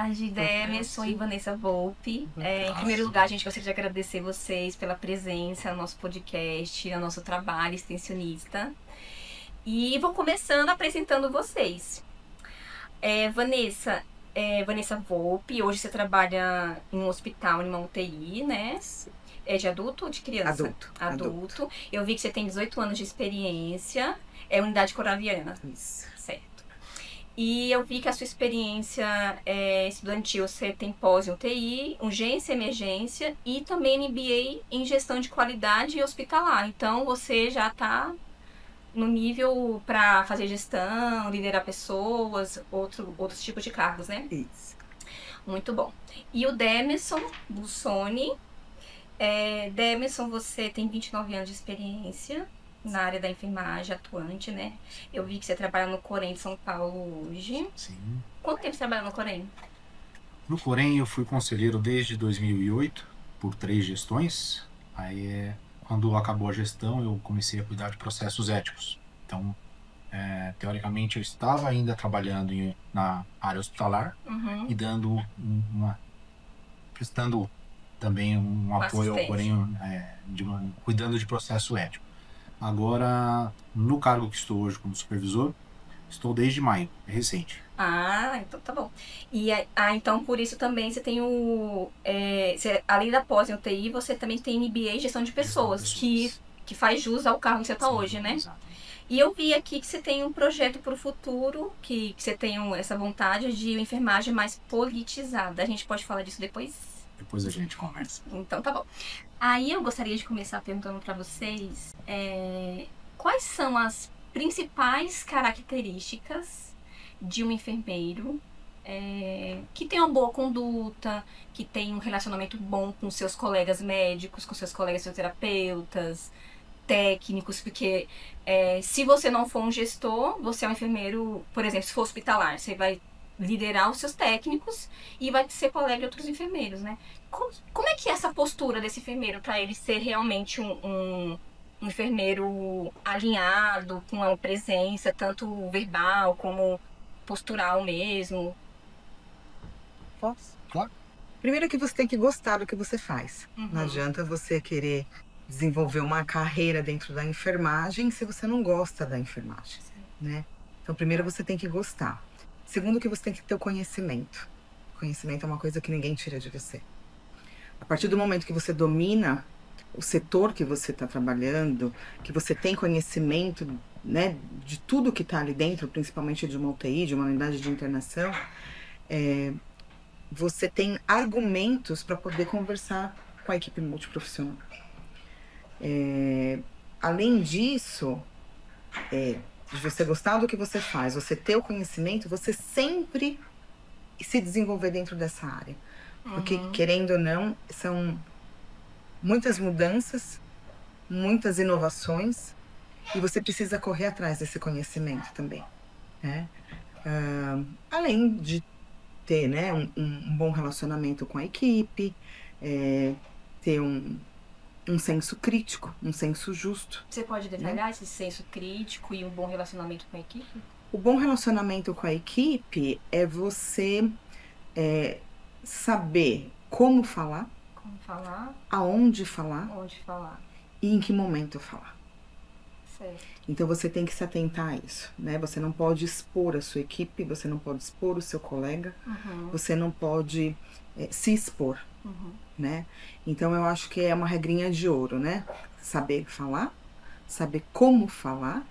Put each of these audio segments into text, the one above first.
tarde, Demerson e Vanessa Volpi. Em primeiro lugar, a gente gostaria de agradecer vocês pela presença no nosso podcast, no nosso trabalho extensionista. E vou começando apresentando vocês. Vanessa Volpi, hoje você trabalha em um hospital, em uma UTI, né? É de adulto ou de criança? Adulto. Eu vi que você tem 18 anos de experiência. É unidade coraviana. Isso. Certo. E eu vi que a sua experiência estudantil, você tem pós em UTI, urgência, emergência e também MBA em gestão de qualidade hospitalar. Então, você já está no nível para fazer gestão, liderar pessoas, outros tipos de cargos, né? Isso. Muito bom. E o Demerson Bussoni. Demerson, você tem 29 anos de experiência na área da enfermagem, atuante, né? Eu vi que você trabalha no Corém de São Paulo hoje. Sim. Quanto tempo você trabalha no Corém? No Corém eu fui conselheiro desde 2008, por 3 gestões. Aí, quando acabou a gestão, eu comecei a cuidar de processos éticos. Então, teoricamente, eu estava ainda trabalhando na área hospitalar e prestando também um apoio ao Corém, cuidando de processo ético. Agora, no cargo que estou hoje como supervisor, estou desde maio, é recente. Ah, então tá bom. E então por isso também você tem além da pós em UTI, você também tem MBA em gestão de pessoas, que faz jus ao cargo que você está hoje, né? Exato. E eu vi aqui que você tem um projeto para o futuro, que você tem essa vontade de enfermagem mais politizada. A gente pode falar disso depois? Depois a gente conversa. Então tá bom. Aí eu gostaria de começar perguntando para vocês quais são as principais características de um enfermeiro que tem uma boa conduta, que tem um relacionamento bom com seus colegas médicos, com seus colegas fisioterapeutas, técnicos, porque se você não for um gestor, você é um enfermeiro, por exemplo, se for hospitalar, você vai liderar os seus técnicos e vai ser colega de outros enfermeiros, né? Como é que é essa postura desse enfermeiro para ele ser realmente um enfermeiro alinhado, com uma presença tanto verbal como postural mesmo? Posso? Claro. Primeiro que você tem que gostar do que você faz. Não adianta você querer desenvolver uma carreira dentro da enfermagem se você não gosta da enfermagem, né? Então, primeiro você tem que gostar. Segundo que você tem que ter o conhecimento. O conhecimento é uma coisa que ninguém tira de você. A partir do momento que você domina o setor que você está trabalhando, que você tem conhecimento, né, de tudo que está ali dentro, principalmente de uma UTI, de uma unidade de internação, você tem argumentos para poder conversar com a equipe multiprofissional. Além disso, de você gostar do que você faz, você ter o conhecimento, você sempre se desenvolver dentro dessa área. Porque, querendo ou não, são muitas mudanças, muitas inovações, e você precisa correr atrás desse conhecimento também, né? Além de ter, né, um bom relacionamento com a equipe, ter um senso crítico, um senso justo. Você pode detalhar esse senso crítico e um bom relacionamento com a equipe? O bom relacionamento com a equipe é você saber como falar, aonde falar, e em que momento falar. Certo. Então você tem que se atentar a isso, né? Você não pode expor a sua equipe, você não pode expor o seu colega, você não pode se expor, né? Então eu acho que é uma regrinha de ouro, né? Saber falar, saber como falar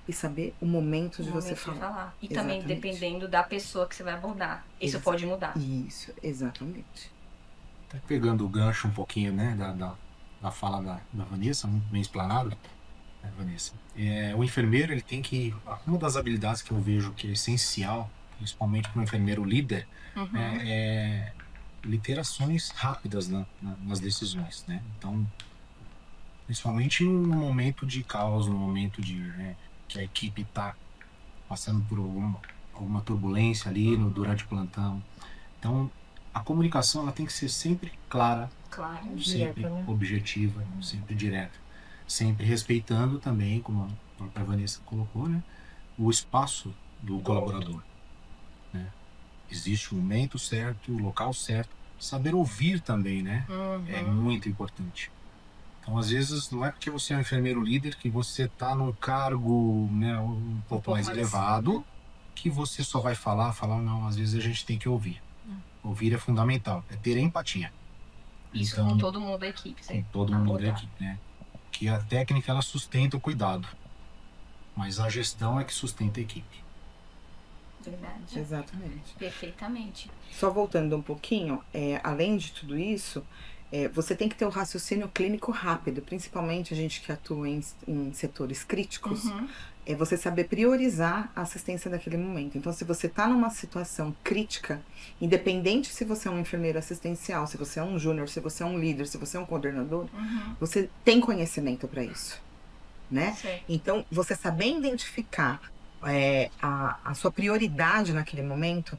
e saber o momento de você falar. E também dependendo da pessoa que você vai abordar. Isso pode mudar. Isso, exatamente. Tá pegando o gancho um pouquinho, né, da fala da Vanessa, muito bem explanado, né, Vanessa. O enfermeiro, ele tem que... Uma das habilidades que eu vejo que é essencial, principalmente para um enfermeiro líder, é literações rápidas nas decisões, né? Então, principalmente no momento de caos, no momento que a equipe está passando por alguma turbulência ali durante o plantão. Então, a comunicação ela tem que ser sempre clara, sempre direta, né? Objetiva, sempre direta. Sempre respeitando também, como a própria Vanessa colocou, né, o espaço do colaborador, né? Existe o momento certo, o local certo. Saber ouvir também, né? É muito importante. Então, às vezes, não é porque você é um enfermeiro líder que você está num cargo, né, um pouco mais elevado, que você só vai falar, não. Às vezes a gente tem que ouvir. Ouvir é fundamental, é ter empatia. Isso Então, com todo mundo da equipe, com todo mundo da equipe, né? Que a técnica, ela sustenta o cuidado. Mas a gestão é que sustenta a equipe. Verdade. Exatamente. Perfeitamente. Só voltando um pouquinho, além de tudo isso, você tem que ter o raciocínio clínico rápido, principalmente a gente que atua em setores críticos, é você saber priorizar a assistência daquele momento. Então, se você está numa situação crítica, independente se você é um enfermeiro assistencial, se você é um júnior, se você é um líder, se você é um coordenador, você tem conhecimento para isso, né? Certo. Então, você saber identificar a sua prioridade naquele momento,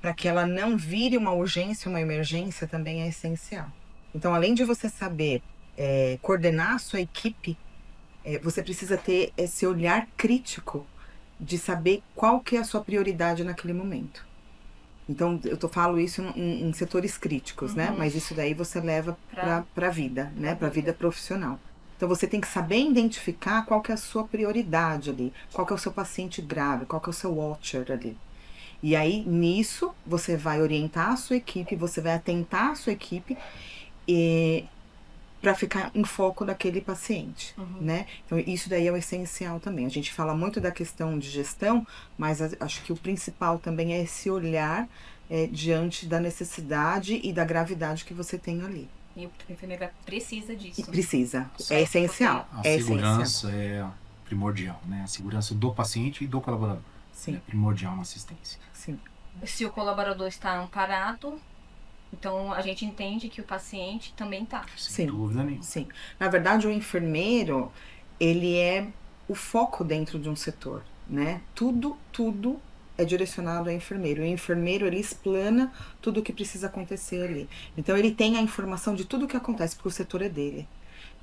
para que ela não vire uma urgência, uma emergência, também é essencial. Então, além de você saber coordenar a sua equipe, você precisa ter esse olhar crítico de saber qual que é a sua prioridade naquele momento. Então, falo isso em setores críticos, né? Mas isso daí você leva para a vida, né? Para a vida profissional. Então, você tem que saber identificar qual que é a sua prioridade ali, qual que é o seu paciente grave, qual que é o seu watcher ali. E aí, nisso, você vai orientar a sua equipe, você vai atentar a sua equipe para ficar em foco daquele paciente, né? Então, isso daí é o essencial também. A gente fala muito da questão de gestão, mas acho que o principal também é esse olhar diante da necessidade e da gravidade que você tem ali. E o enfermeiro precisa disso. Precisa. É essencial. A segurança é primordial, né? A segurança do paciente e do colaborador. Sim. É primordial na assistência. Sim. Se o colaborador está amparado, então a gente entende que o paciente também está. Sem dúvida nenhuma. Sim. Na verdade, o enfermeiro, ele é o foco dentro de um setor, né? Tudo é direcionado ao enfermeiro. O enfermeiro, ele explana tudo o que precisa acontecer ali. Então, ele tem a informação de tudo o que acontece, porque o setor é dele.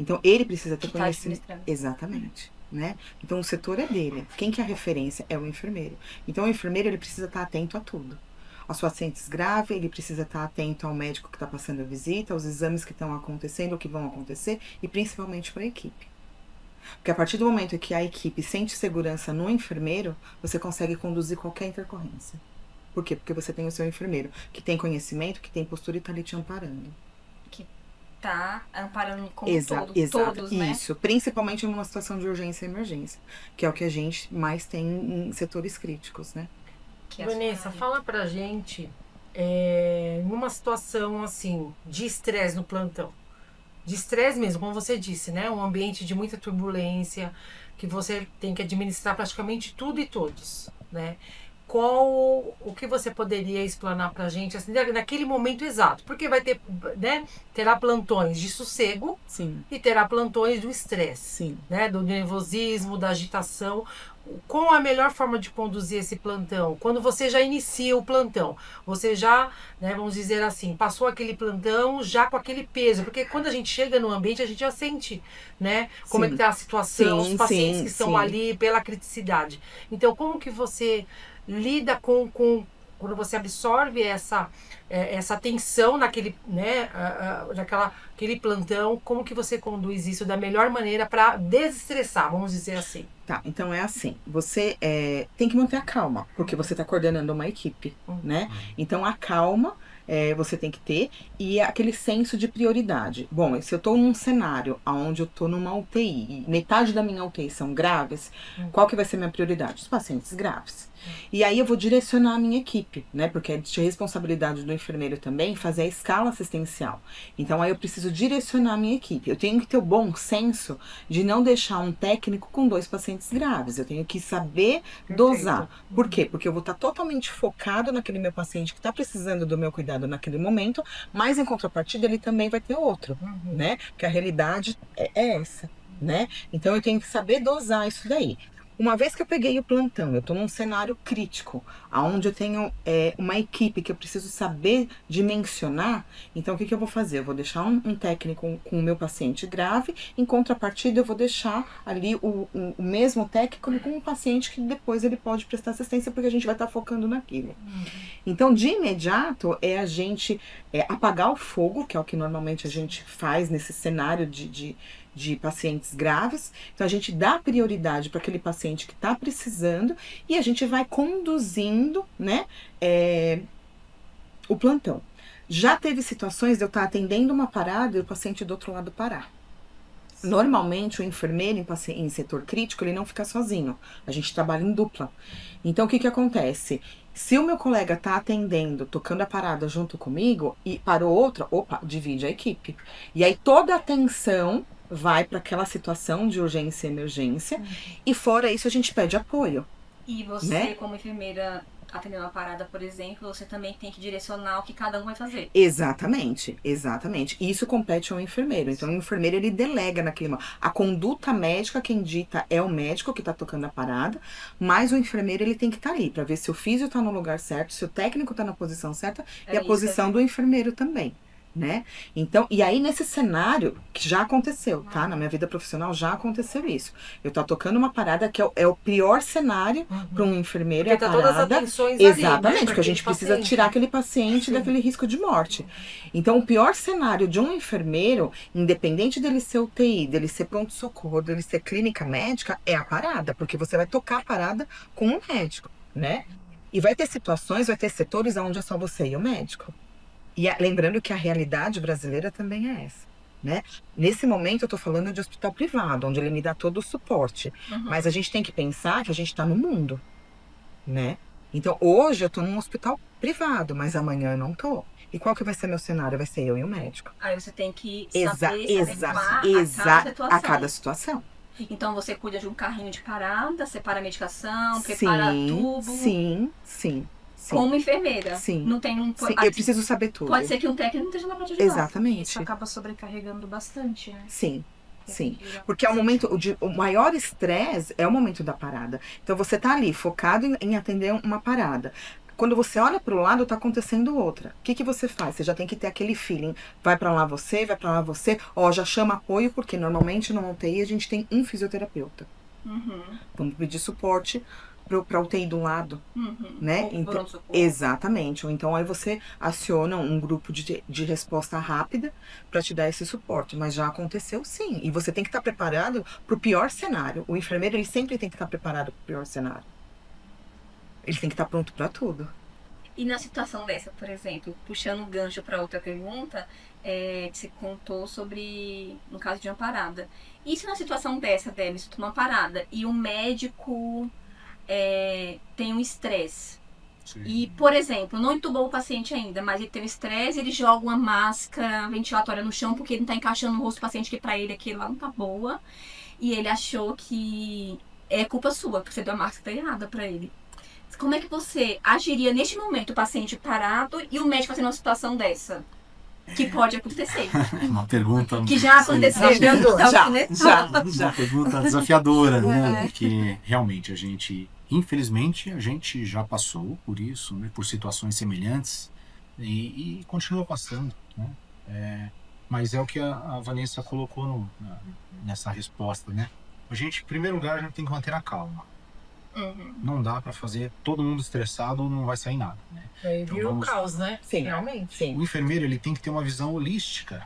Então, ele precisa ter conhecimento. Exatamente. Né? Então, o setor é dele. Quem que é a referência? É o enfermeiro. Então, o enfermeiro, ele precisa estar atento a tudo. Aos pacientes graves, ele precisa estar atento ao médico que está passando a visita, aos exames que estão acontecendo, ou que vão acontecer, e principalmente para a equipe. Porque a partir do momento que a equipe sente segurança no enfermeiro, você consegue conduzir qualquer intercorrência. Por quê? Porque você tem o seu enfermeiro, que tem conhecimento, que tem postura e está ali te amparando. Que tá amparando como todos, né? Isso, principalmente em uma situação de urgência e emergência, que é o que a gente mais tem em setores críticos, né? Vanessa, fala pra gente, numa situação assim, de estresse no plantão. De estresse mesmo, como você disse, né? Um ambiente de muita turbulência, que você tem que administrar praticamente tudo e todos, né? O que você poderia explanar pra gente, assim, naquele momento exato? Porque vai ter, né? Terá plantões de sossego. Sim. E terá plantões do estresse. Sim. Né? Do nervosismo, da agitação. Qual a melhor forma de conduzir esse plantão? Quando você já inicia o plantão, você já, né, vamos dizer assim, passou aquele plantão já com aquele peso, porque quando a gente chega no ambiente, a gente já sente, né, como é que está a situação, os pacientes que estão ali pela criticidade. Então, como que você lida com quando você absorve essa tensão naquele, né, aquele plantão, como que você conduz isso da melhor maneira para desestressar, vamos dizer assim? Tá, então é assim, você tem que manter a calma, porque você está coordenando uma equipe, né? Então a calma você tem que ter e aquele senso de prioridade. Bom, se eu estou num cenário onde eu estou numa UTI, e metade da minha UTI são graves, qual que vai ser a minha prioridade? Os pacientes graves. E aí eu vou direcionar a minha equipe, né? Porque é de responsabilidade do enfermeiro também fazer a escala assistencial. Então aí eu preciso direcionar a minha equipe. Eu tenho que ter o bom senso de não deixar um técnico com 2 pacientes graves. Eu tenho que saber dosar. Por quê? Porque eu vou estar totalmente focado naquele meu paciente que está precisando do meu cuidado naquele momento, mas em contrapartida ele também vai ter outro, né? Porque a realidade é essa, né? Então eu tenho que saber dosar isso daí. Uma vez que eu peguei o plantão, eu estou num cenário crítico, onde eu tenho uma equipe que eu preciso saber dimensionar. Então, o que eu vou fazer? Eu vou deixar um técnico com o meu paciente grave, em contrapartida, eu vou deixar ali o mesmo técnico com um paciente que depois ele pode prestar assistência, porque a gente vai estar focando naquilo. Então, de imediato, a gente apagar o fogo, que é o que normalmente a gente faz nesse cenário de pacientes graves. Então, a gente dá prioridade para aquele paciente que está precisando e a gente vai conduzindo, né, o plantão. Já teve situações de eu estar atendendo uma parada e o paciente do outro lado parar. Normalmente, o enfermeiro em setor crítico, ele não fica sozinho. A gente trabalha em dupla. Então, o que acontece? Se o meu colega está atendendo, tocando a parada junto comigo e parou outra, opa, divide a equipe. E aí, toda a atenção vai para aquela situação de urgência e emergência, e fora isso a gente pede apoio. E você, né, como enfermeira atendendo uma parada, por exemplo, você também tem que direcionar o que cada um vai fazer. Exatamente, exatamente. Isso compete ao enfermeiro. Então, o enfermeiro, ele delega naquele momento. A conduta médica, quem dita é o médico que está tocando a parada, mas o enfermeiro, ele tem que estar ali para ver se o físio está no lugar certo, se o técnico está na posição certa, e a posição do enfermeiro também. Né? Então, e aí nesse cenário, que já aconteceu, tá? Na minha vida profissional já aconteceu isso. Eu tô tocando uma parada que é o pior cenário para um enfermeiro. Porque tá todas as atenções exatamente, ali, né? porque a gente precisa tirar aquele paciente daquele risco de morte. Então, o pior cenário de um enfermeiro, independente dele ser UTI, dele ser pronto-socorro, dele ser clínica médica, é a parada, porque você vai tocar a parada com um médico, né? E vai ter situações, vai ter setores onde é só você e o médico. E lembrando que a realidade brasileira também é essa, né? Nesse momento eu tô falando de hospital privado, onde ele me dá todo o suporte. Mas a gente tem que pensar que a gente tá no mundo, né? Então hoje eu tô num hospital privado, mas amanhã eu não tô. E qual que vai ser meu cenário? Vai ser eu e o médico. Aí você tem que saber a cada situação. Então você cuida de um carrinho de parada, separa a medicação, prepara tubo. Sim. Como enfermeira. Sim. Não tem um... Sim, eu preciso saber tudo. Pode ser que um técnico não esteja lá pra te ajudar. Exatamente. Isso acaba sobrecarregando bastante, né? Sim. Porque é o momento, o maior estresse é o momento da parada. Então você tá ali focado em atender uma parada. Quando você olha pro lado, tá acontecendo outra. O que você faz? Você já tem que ter aquele feeling. Vai pra lá você, vai pra lá você. Já chama apoio, porque normalmente no UTI a gente tem um fisioterapeuta. Vamos pedir suporte para UTI do lado, né? Então, exatamente. Ou então aí você aciona um grupo de resposta rápida para te dar esse suporte. Mas já aconteceu sim. E você tem que estar preparado para o pior cenário. O enfermeiro, ele sempre tem que estar preparado para o pior cenário. Ele tem que estar pronto para tudo. E na situação dessa, por exemplo, puxando um gancho para outra pergunta, que você contou sobre, no caso de uma parada. E se na situação dessa, Débora, você toma uma parada e o médico... tem um estresse. E, por exemplo, não entubou o paciente ainda, mas ele tem um estresse, ele joga uma máscara ventilatória no chão porque ele não tá encaixando no rosto do paciente, que pra ele aquilo lá não tá boa. E ele achou que é culpa sua, porque você deu a máscara que tá errada pra ele. Como é que você agiria neste momento, o paciente parado e o médico fazendo uma situação dessa? Que pode acontecer. Uma pergunta... Que já aconteceu. Uma pergunta desafiadora, né? Porque realmente infelizmente, a gente já passou por isso, né? Por situações semelhantes e continua passando, né? Mas é o que a Vanessa colocou nessa resposta, né? Em primeiro lugar, a gente tem que manter a calma. Não dá para fazer todo mundo estressado, não vai sair nada, né? Aí vira um caos, né? Sim, realmente. Sim. O enfermeiro, ele tem que ter uma visão holística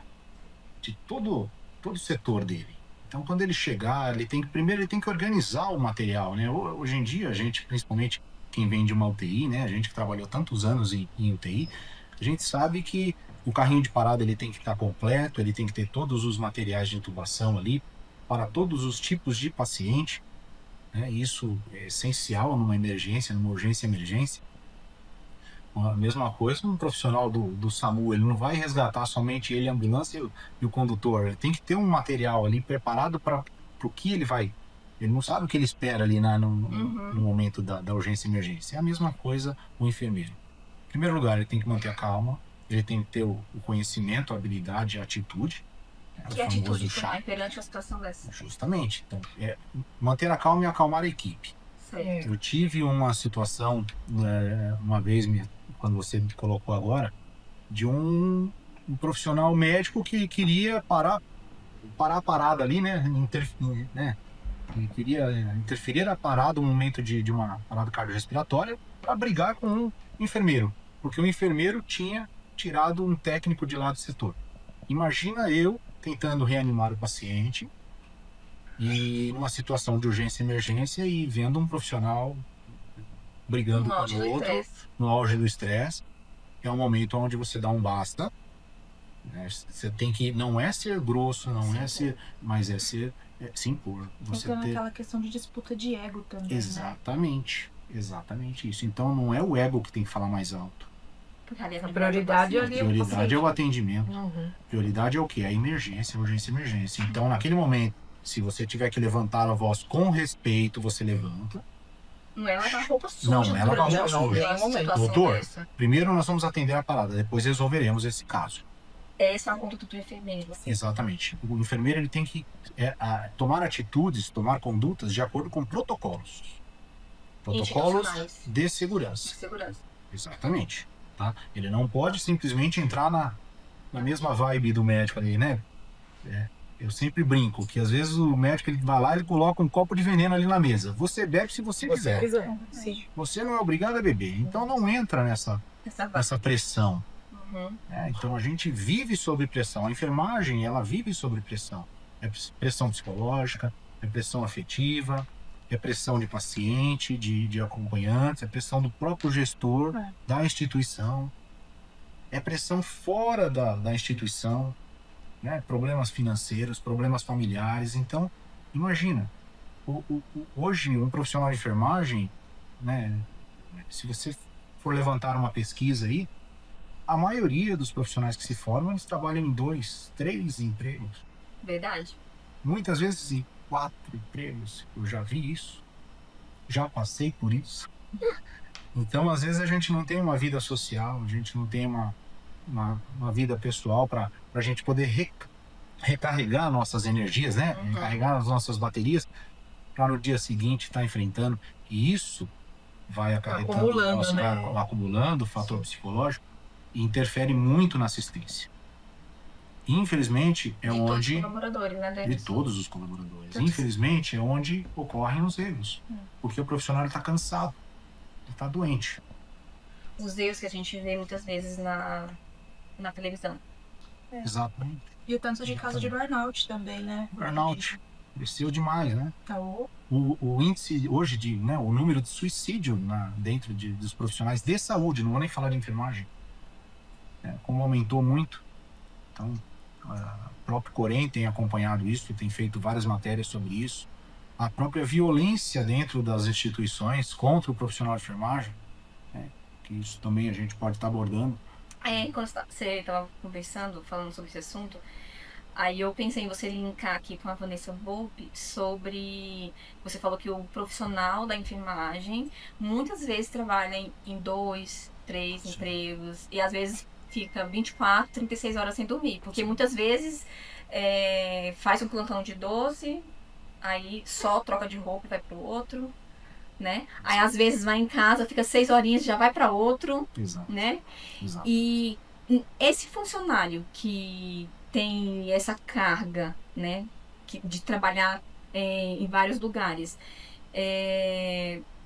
de todo o setor dele. Então, quando ele chegar, primeiro ele tem que organizar o material, né? Hoje em dia, a gente, principalmente quem vem de uma UTI, né? A gente que trabalhou tantos anos em UTI, a gente sabe que o carrinho de parada, ele tem que estar completo, ele tem que ter todos os materiais de intubação ali para todos os tipos de paciente. Isso é essencial numa emergência, numa urgência-emergência. A mesma coisa, um profissional do SAMU, ele não vai resgatar somente ele, a ambulância e o condutor. Ele tem que ter um material ali preparado para o que ele vai. Ele não sabe o que ele espera ali no momento da urgência-emergência. É a mesma coisa o enfermeiro. Em primeiro lugar, ele tem que manter a calma, ele tem que ter o conhecimento, a habilidade, a atitude, Que atitude tomar perante uma situação dessa? Justamente. Então, manter a calma e acalmar a equipe. Certo. Eu tive uma situação, uma vez, quando você me colocou agora, de um profissional médico que queria parar a parada ali, né? Queria interferir a parada, um momento de uma parada cardiorrespiratória, para brigar com um enfermeiro. Porque o enfermeiro tinha tirado um técnico de lá do setor. Imagina eu tentando reanimar o paciente e numa situação de urgência e emergência e vendo um profissional brigando com o outro no auge do estresse. É um momento onde você dá um basta, né? Você tem que, não é ser grosso, não é ser, mas é ser, se impor. Você Então aquela questão de disputa de ego também, Exatamente, exatamente isso. Então não é o ego que tem que falar mais alto. A prioridade A prioridade é o atendimento. Prioridade é o quê? A emergência, urgência e emergência. Então, naquele momento, se você tiver que levantar a voz com respeito, você levanta. Não é lavar roupa suja. Não é lavar roupa suja. Doutor, primeiro nós vamos atender a parada, depois resolveremos esse caso. Essa é uma conduta do enfermeiro. Assim. Exatamente. O enfermeiro ele tem que tomar atitudes, tomar condutas de acordo com protocolos. Protocolos de segurança. De segurança. Exatamente. Tá? Ele não pode simplesmente entrar na mesma vibe do médico ali, né? Eu sempre brinco que às vezes o médico ele vai lá e ele coloca um copo de veneno ali na mesa. Você bebe se você quiser. Sim. Você não é obrigado a beber. Então não entra nessa pressão. Então a gente vive sob pressão. A enfermagem, ela vive sob pressão. É pressão psicológica, é pressão afetiva, é pressão de paciente, de acompanhantes, é pressão do próprio gestor, da instituição, é pressão fora da instituição, né? Problemas financeiros, problemas familiares. Então, imagina, hoje um profissional de enfermagem, né? Se você for levantar uma pesquisa aí, a maioria dos profissionais que se formam, eles trabalham em 2, 3 empregos. Verdade. Muitas vezes em 4 empregos. Eu já vi isso. Já passei por isso. Então, às vezes, a gente não tem uma vida social, a gente não tem uma vida pessoal para a gente poder recarregar nossas energias, né? Recarregar as nossas baterias para no dia seguinte estar enfrentando. E isso vai acarretando, vai acumulando o fator psicológico e interfere muito na assistência. Infelizmente, é de onde... Todos os colaboradores, né, de todos os colaboradores. Infelizmente, é onde ocorrem os erros. Porque o profissional está cansado, ele está doente. Os erros que a gente vê muitas vezes na televisão. Exatamente. E o tanto de caso de burnout também, né? Burnout. Cresceu demais, né? Tá O índice hoje, o número de suicídio dentro dos profissionais de saúde, não vou nem falar de enfermagem, como aumentou muito. Então, o próprio Corém tem acompanhado isso, tem feito várias matérias sobre isso. A própria violência dentro das instituições contra o profissional de enfermagem, que isso também a gente pode estar abordando. Quando você estava conversando, falando sobre esse assunto, aí eu pensei em você linkar aqui com a Vanessa Volpe sobre... Você falou que o profissional da enfermagem muitas vezes trabalha em 2, 3 empregos e às vezes fica 24, 36 horas sem dormir. Porque muitas vezes faz um plantão de 12, aí só troca de roupa e vai pro outro, né? Aí às vezes vai em casa, fica 6 horinhas, já vai para outro, né? Exato. E esse funcionário que tem essa carga, né, de trabalhar em vários lugares,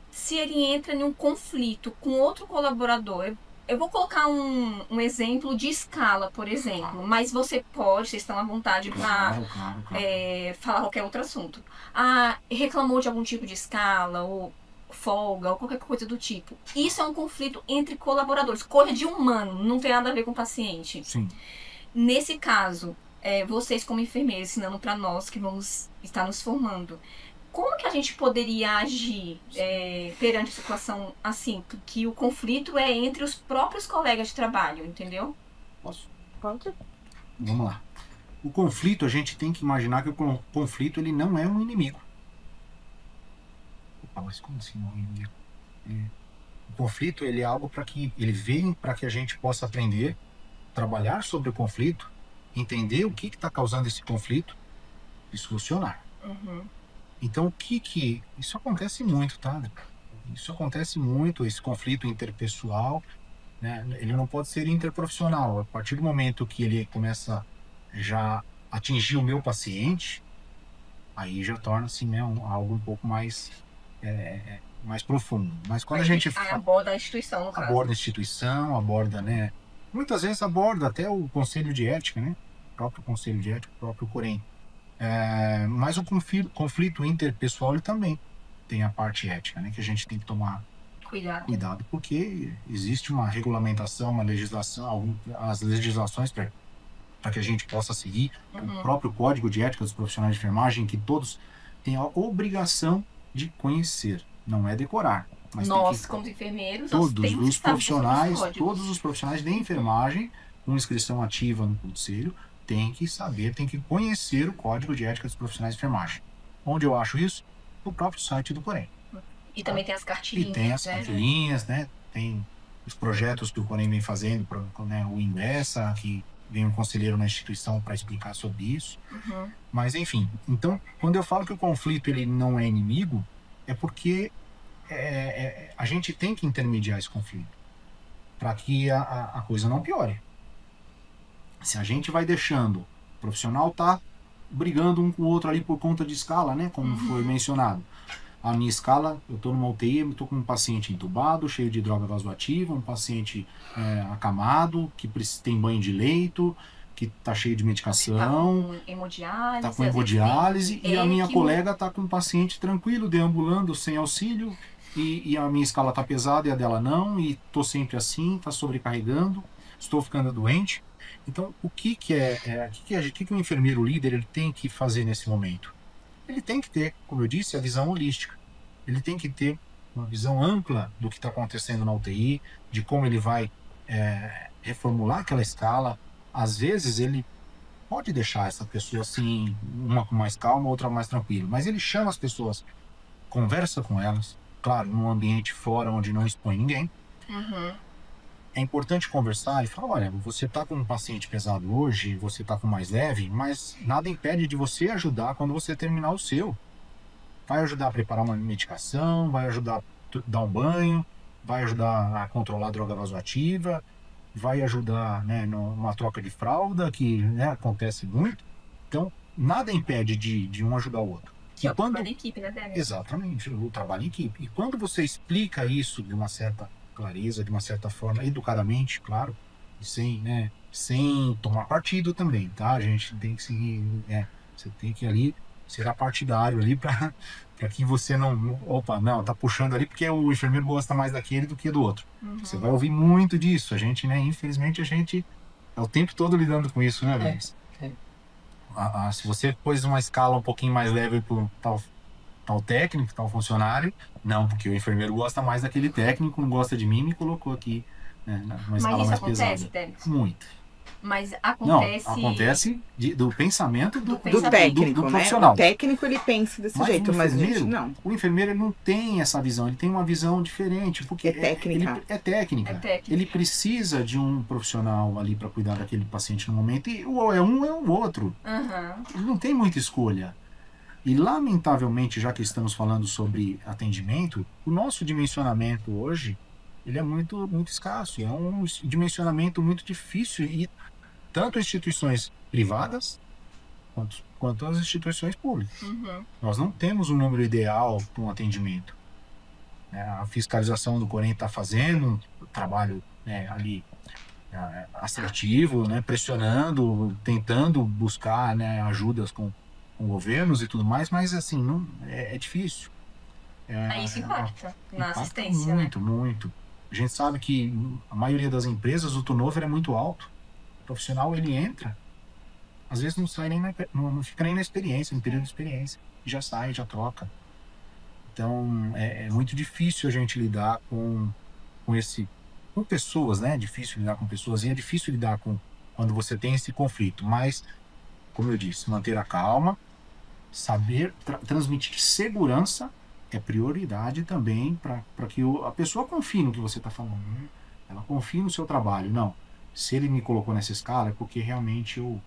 se ele entra em um conflito com outro colaborador, eu vou colocar um exemplo de escala, por exemplo, mas vocês estão à vontade para falar qualquer outro assunto. Reclamou de algum tipo de escala, ou folga, ou qualquer coisa do tipo. Isso é um conflito entre colaboradores, coisa de humano, não tem nada a ver com o paciente. Sim. Nesse caso, vocês como enfermeiros, ensinando para nós que vamos estar nos formando, como que a gente poderia agir perante a situação assim, que o conflito é entre os próprios colegas de trabalho, entendeu? Posso? Pode. Vamos lá. O conflito, a gente tem que imaginar que o conflito ele não é um inimigo. Opa, mas como assim não é um inimigo? O conflito ele é algo ele vem para que a gente possa aprender, trabalhar sobre o conflito entender o que está causando esse conflito e solucionar. Então, isso acontece muito, tá? Isso acontece muito, esse conflito interpessoal, né? Ele não pode ser interprofissional. A partir do momento que ele começa já a atingir o meu paciente, aí já torna-se, né, algo um pouco mais profundo. Mas quando a gente aborda a instituição, no caso. Aborda a instituição, aborda, né? Muitas vezes aborda até o Conselho de Ética, né? O próprio Conselho de Ética, o próprio Corém. Mas o conflito interpessoal ele também tem a parte ética, né? Que a gente tem que tomar cuidado, porque existe uma regulamentação, uma legislação, as legislações para que a gente possa seguir, o próprio Código de Ética dos Profissionais de Enfermagem, que todos têm a obrigação de conhecer, não é decorar. Mas nós, como enfermeiros, todos os profissionais de enfermagem com inscrição ativa no conselho têm que saber, têm que conhecer o Código de Ética dos Profissionais de Enfermagem. Onde eu acho isso? No próprio site do Corém. E também tem as cartilhinhas. E tem as cartilhinhas, né? Tem os projetos que o Corém vem fazendo, né? O Ingressa, que vem um conselheiro na instituição para explicar sobre isso. Mas, enfim, então, quando eu falo que o conflito ele não é inimigo, é porque a gente tem que intermediar esse conflito para que a coisa não piore. Se a gente vai deixando, o profissional tá brigando um com o outro ali por conta de escala, né? Como foi mencionado. A minha escala, eu estou numa UTI, eu estou com um paciente entubado, cheio de droga vasoativa, um paciente acamado, que tem banho de leito, que está cheio de medicação, está com hemodiálise, e a minha colega está com um paciente tranquilo, deambulando, sem auxílio, e a minha escala está pesada e a dela não, e estou sempre assim, está sobrecarregando, estou ficando doente. Então, o que o enfermeiro líder ele tem que fazer nesse momento? Ele tem que ter, como eu disse, a visão holística. Ele tem que ter uma visão ampla do que está acontecendo na UTI, de como ele vai reformular aquela escala. Às vezes ele pode deixar essa pessoa assim, uma com mais calma, outra mais tranquila, mas ele chama as pessoas, conversa com elas, claro, num ambiente fora onde não expõe ninguém. É importante conversar e falar, olha, você está com um paciente pesado hoje, você está com mais leve, mas nada impede de você ajudar quando você terminar o seu. Vai ajudar a preparar uma medicação, vai ajudar a dar um banho, vai ajudar a controlar a droga vasoativa, vai ajudar, né, numa troca de fralda, que, né, acontece muito. Então, nada impede de um ajudar o outro. Que é o trabalho em equipe, né, Débora? Exatamente, o trabalho em equipe. E quando você explica isso de uma certa clareza, de uma certa forma, educadamente, claro, sem tomar partido também, tá? A gente tem que seguir, você tem que ali ser partidário ali para que você não tá puxando ali porque o enfermeiro gosta mais daquele do que do outro. Você vai ouvir muito disso. A gente, né, infelizmente, a gente é o tempo todo lidando com isso, né, Luiz? Se você pôs uma escala um pouquinho mais leve pro tal técnico, tal funcionário, não, porque o enfermeiro gosta mais daquele técnico, não gosta de mim, me colocou aqui, né, numa escala mais pesada. Muito. Mas acontece... Não, acontece do pensamento do técnico, do profissional. Né? O técnico ele pensa desse jeito, mas a gente não. O enfermeiro ele não tem essa visão, ele tem uma visão diferente, porque é técnica. É técnica. Ele precisa de um profissional ali para cuidar daquele paciente no momento, e ou é um ou é o outro. Ele não tem muita escolha. E lamentavelmente, já que estamos falando sobre atendimento, o nosso dimensionamento hoje ele é muito, muito escasso. É um dimensionamento muito difícil, e tanto instituições privadas quanto as instituições públicas. Nós não temos um número ideal para um atendimento. A fiscalização do Corém está fazendo um trabalho, né, ali assertivo, né, pressionando, tentando buscar, né, ajudas com governos e tudo mais, mas assim, não, é difícil. Isso impacta na assistência, muito, né? Muito. A gente sabe que a maioria das empresas, o turnover é muito alto. O profissional, ele entra, às vezes não sai nem não fica nem na experiência, no período de experiência, e já sai, já troca. Então, é muito difícil a gente lidar com pessoas, né? É difícil lidar com pessoas, e é difícil lidar quando você tem esse conflito. Mas, como eu disse, manter a calma, saber transmitir segurança é prioridade também para que a pessoa confie no que você está falando, né? Ela confie no seu trabalho. Não, se ele me colocou nessa escala é porque realmente eu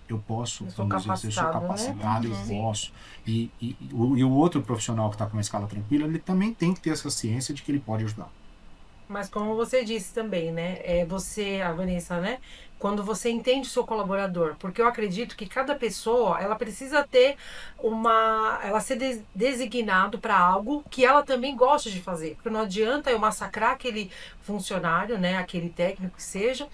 eu posso Eu sou conduzir, eu sou capacitado, capacitado, né? eu Sim. posso. E o outro profissional que está com uma escala tranquila, ele também tem que ter essa ciência de que ele pode ajudar. Mas como você disse também, né? A Vanessa, né? Quando você entende o seu colaborador, porque eu acredito que cada pessoa, ela precisa ter ela ser designado para algo que ela também gosta de fazer. Porque não adianta eu massacrar aquele funcionário, né? Aquele técnico que seja,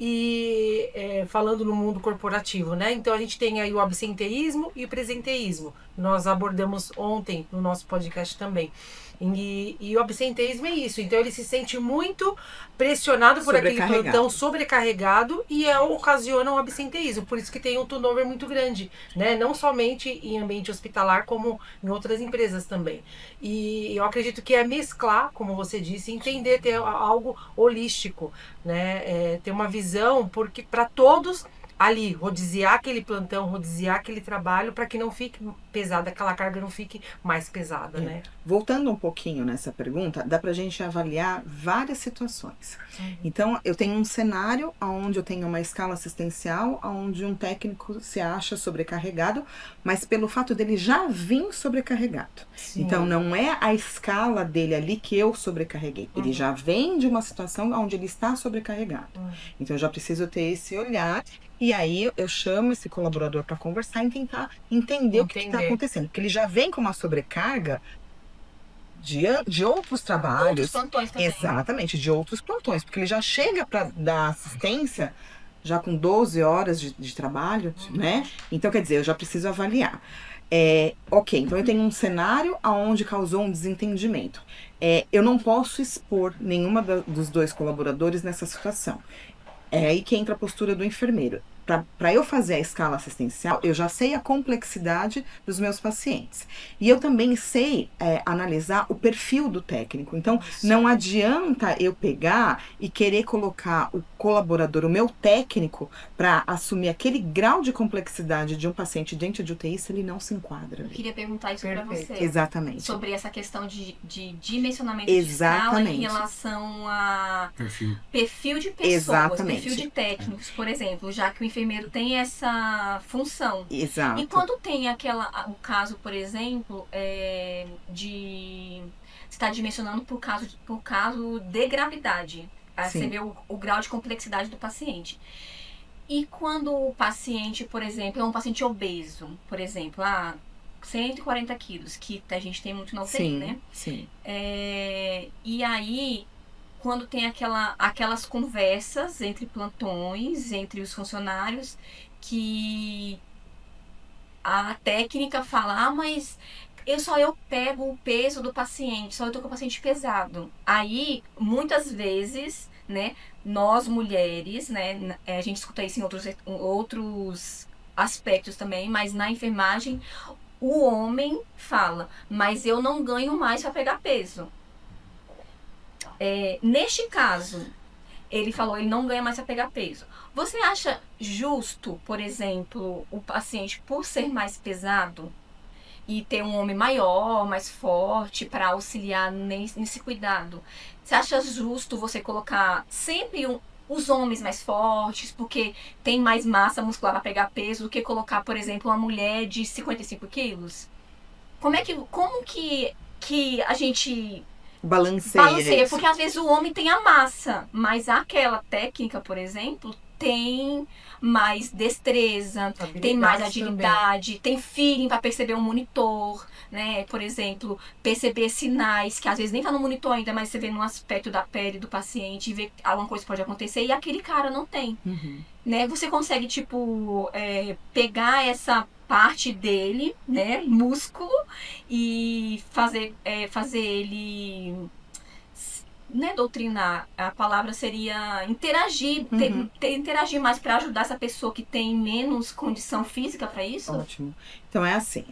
e falando no mundo corporativo, né? Então a gente tem aí o absenteísmo e o presenteísmo. Nós abordamos ontem no nosso podcast também. E o absenteísmo é isso. Então ele se sente muito pressionado por aquele plantão, sobrecarregado, e ocasiona um absenteísmo. Por isso que tem um turnover muito grande, né? Não somente em ambiente hospitalar, como em outras empresas também. E eu acredito que é mesclar, como você disse, entender, ter algo holístico, né? Ter uma visão, porque para todos ali, rodiziar aquele plantão, rodiziar aquele trabalho, para que não fique pesada, aquela carga não fique mais pesada, né? Voltando um pouquinho nessa pergunta, dá pra gente avaliar várias situações. Então, eu tenho um cenário onde eu tenho uma escala assistencial, onde um técnico se acha sobrecarregado, mas pelo fato dele já vir sobrecarregado. Sim. Então, não é a escala dele ali que eu sobrecarreguei. Ele já vem de uma situação onde ele está sobrecarregado. Então, eu já preciso ter esse olhar. E aí eu chamo esse colaborador para conversar e tentar entender o que está acontecendo. Porque ele já vem com uma sobrecarga de outros trabalhos. Outros plantões também. Exatamente, de outros plantões. Porque ele já chega para dar assistência já com 12 horas de trabalho, né? Então, quer dizer, eu já preciso avaliar. Ok, então eu tenho um cenário onde causou um desentendimento. Eu não posso expor nenhuma dos dois colaboradores nessa situação. É aí que entra a postura do enfermeiro. Para eu fazer a escala assistencial, eu já sei a complexidade dos meus pacientes. E eu também sei analisar o perfil do técnico. Então, não adianta eu pegar e querer colocar o colaborador, o meu técnico, para assumir aquele grau de complexidade de um paciente dentro de UTI se ele não se enquadra. Eu queria perguntar isso para você. Exatamente. Sobre essa questão de dimensionamento de escala em relação a perfil de pessoas, perfil de técnicos, por exemplo, já que o enfermeiro tem essa função. Exato. E quando tem o caso, por exemplo, de estar dimensionando por caso de gravidade. Você vê o grau de complexidade do paciente. E quando o paciente, por exemplo, é um paciente obeso, por exemplo, 140 quilos, que a gente tem muito na UTI, né? Sim. E aí, quando tem aquelas conversas entre plantões, entre os funcionários, que a técnica fala, mas eu pego o peso do paciente, só eu tô com o paciente pesado. Aí, muitas vezes, né, nós mulheres, né, a gente escuta isso em outros aspectos também, mas na enfermagem, o homem fala, mas eu não ganho mais para pegar peso. Neste caso, ele falou, ele não ganha mais para pegar peso. Você acha justo, por exemplo, o paciente, por ser mais pesado, e ter um homem maior, mais forte, para auxiliar nesse cuidado? Você acha justo você colocar sempre os homens mais fortes, porque tem mais massa muscular para pegar peso, do que colocar, por exemplo, uma mulher de 55 quilos? Como que a gente balanceia? Porque às vezes o homem tem a massa, mas aquela técnica, por exemplo, tem mais destreza, tem mais agilidade, tem feeling para perceber um monitor, né? Por exemplo, perceber sinais que às vezes nem tá no monitor ainda, mas você vê no aspecto da pele do paciente e vê que alguma coisa pode acontecer e aquele cara não tem. Né? Você consegue, pegar essa parte dele, né, músculo, e fazer ele, né, doutrinar, a palavra seria interagir, interagir mais para ajudar essa pessoa que tem menos condição física para isso? Ótimo. Então é assim,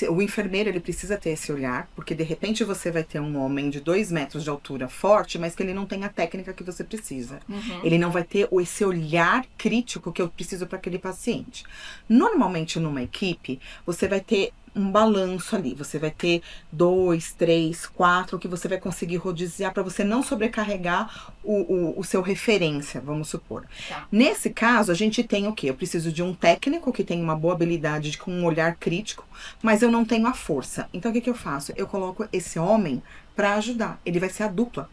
o enfermeiro, ele precisa ter esse olhar, porque de repente você vai ter um homem de 2 metros de altura forte, mas que ele não tem a técnica que você precisa. Ele não vai ter esse olhar crítico que eu preciso para aquele paciente. Normalmente numa equipe, você vai ter um balanço ali. Você vai ter 2, 3, 4 que você vai conseguir rodiziar para você não sobrecarregar o seu referência, vamos supor. Tá. Nesse caso, a gente tem o quê? Eu preciso de um técnico que tem uma boa habilidade com um olhar crítico, mas eu não tenho a força. Então, o que eu faço? Eu coloco esse homem para ajudar. Ele vai ser a dupla.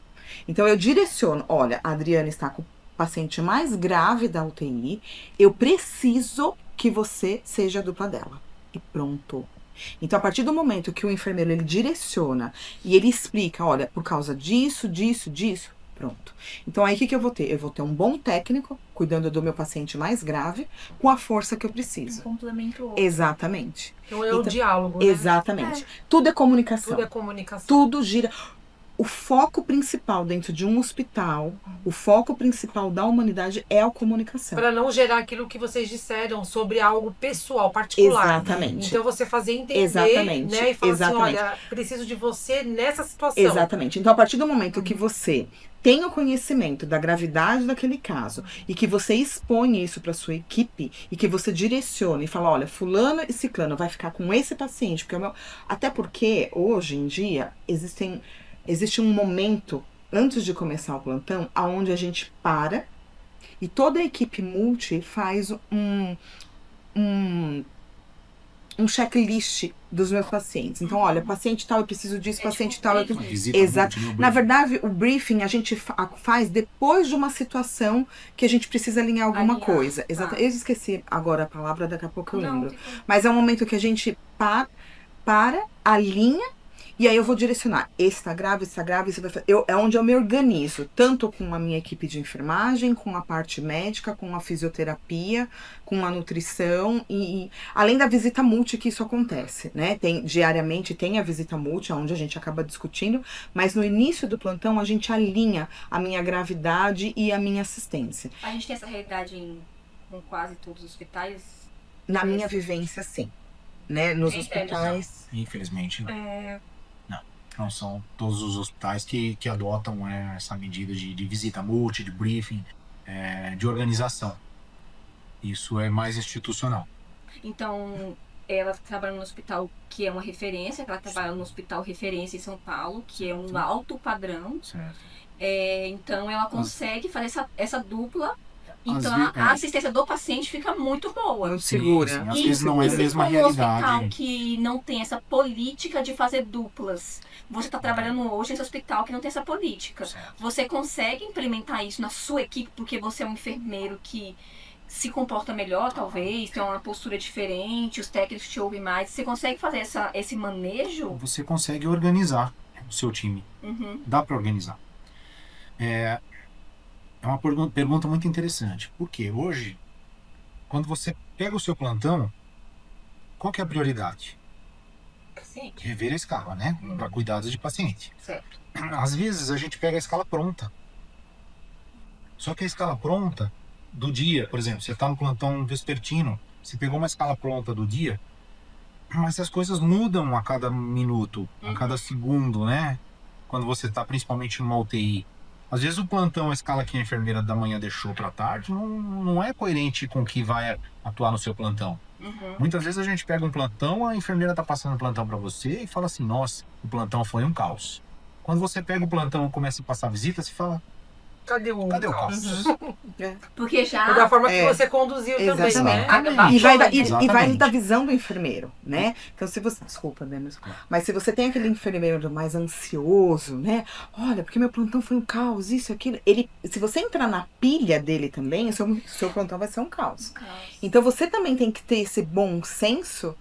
Então, eu direciono. Olha, a Adriana está com o paciente mais grave da UTI. Eu preciso que você seja a dupla dela. E pronto. Então, a partir do momento que o enfermeiro ele direciona e ele explica, olha, por causa disso, pronto. Então, aí o que eu vou ter? Eu vou ter um bom técnico cuidando do meu paciente mais grave com a força que eu preciso. Complemento o outro. Exatamente. Então é o diálogo, né? Exatamente. Tudo é comunicação. Tudo é comunicação. Tudo gira. O foco principal dentro de um hospital, o foco principal da humanidade é a comunicação. Para não gerar aquilo que vocês disseram sobre algo pessoal, particular. Exatamente. Então você fazer entender, Exatamente. né? E falar Exatamente. assim, olha, preciso de você nessa situação. Exatamente. Então, a partir do momento que você tem o conhecimento da gravidade daquele caso e que você expõe isso para sua equipe e que você direcione e fala, olha, fulano e ciclano vai ficar com esse paciente, porque até porque hoje em dia existe um momento antes de começar o plantão aonde a gente para e toda a equipe multi faz um checklist dos meus pacientes. Então, olha, paciente tal, eu preciso disso, paciente tal, eu preciso... Visita Exato. multi no Na briefing. verdade, o briefing a gente faz depois de uma situação que a gente precisa alinhar alguma Alinhar, coisa. Exato. tá. Eu esqueci agora a palavra, daqui a pouco eu Não, lembro. tem como. Mas é um momento que a gente para, alinha, e aí eu vou direcionar. Esse tá grave, esse vai fazer. É onde eu me organizo, tanto com a minha equipe de enfermagem, com a parte médica, com a fisioterapia, com a nutrição e além da visita multi que isso acontece, né? Diariamente tem a visita multi, onde a gente acaba discutindo, mas no início do plantão a gente alinha a minha gravidade e a minha assistência. A gente tem essa realidade com quase todos os hospitais. Na minha vivência, sim. Né? Nos Entendo. hospitais. Infelizmente, não. Não são todos os hospitais que adotam essa medida de visita multi, de briefing, de organização. Isso é mais institucional. Então, ela trabalha no hospital que é uma referência, ela trabalha no hospital referência em São Paulo, que é um alto padrão. Certo. Então, ela consegue fazer essa dupla. Às Então, vezes, a assistência do paciente fica muito boa. Muito segura. Sim, às vezes não é a se mesma for um hospital realidade. que não tem essa política de fazer duplas, você está trabalhando hoje nesse hospital que não tem essa política. Certo. Você consegue implementar isso na sua equipe porque você é um enfermeiro que se comporta melhor, talvez, tem uma postura diferente, os técnicos te ouvem mais. Você consegue fazer esse manejo? Você consegue organizar o seu time. Uhum. Dá para organizar. É uma pergunta muito interessante. Porque hoje, quando você pega o seu plantão, qual que é a prioridade? Paciente. Rever a escala, né? Para cuidados de paciente. Certo. Às vezes a gente pega a escala pronta. Só que a escala pronta do dia, por exemplo, você está no plantão vespertino, você pegou uma escala pronta do dia, mas as coisas mudam a cada minuto, a cada segundo, né? Quando você está principalmente numa UTI. Às vezes o plantão, a escala que a enfermeira da manhã deixou para tarde, não é coerente com o que vai atuar no seu plantão. Uhum. Muitas vezes a gente pega um plantão, a enfermeira tá passando o plantão para você e fala assim, nossa, o plantão foi um caos. Quando você pega o plantão e começa a passar visita, você fala, Cadê o caos? Porque já... Da forma que É. você conduziu também, né? E vai Exatamente. da visão do enfermeiro, né? Então, se você... Desculpa, Denis. Mas se você tem aquele enfermeiro mais ansioso, né? Olha, porque meu plantão foi um caos, isso, aquilo. Se você entrar na pilha dele também, seu plantão vai ser um caos. Então, você também tem que ter esse bom senso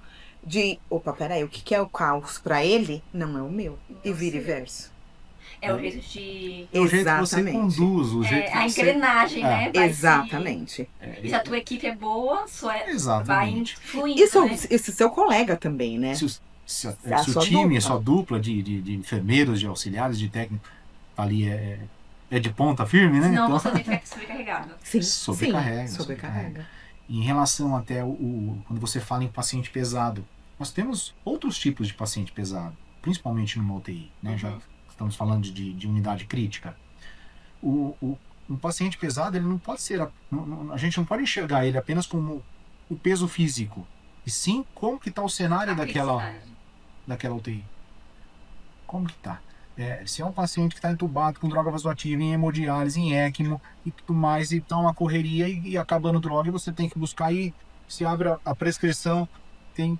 de... Opa, peraí, o que é o caos pra ele, não é o meu. E vice-versa. É o jeito de... É o jeito que você Exatamente. conduz, o jeito que a você... engrenagem, né? Vai Exatamente. Se a tua equipe é boa, vai Exatamente. fluindo, né? Esse seu colega também, né? Se A o sua time, dupla. a sua dupla de enfermeiros, de auxiliares, de técnicos, ali é de ponta firme, né? Senão Então, você vai ficar sobrecarregado. Sim, Sobrecarrega, sim, sobrecarrega. em relação até quando você fala em paciente pesado, nós temos outros tipos de paciente pesado, principalmente numa UTI, né? Já estamos falando de unidade crítica. Um paciente pesado, ele não pode ser... A gente não pode enxergar ele apenas como o peso físico. e sim como que tá o cenário A daquela criticidade. UTI. Como que tá? Se é um paciente que está entubado com droga vasoativa, em hemodiálise, em ECMO e tudo mais, e tá uma correria e acabando droga, e você tem que buscar e se abre a prescrição, tem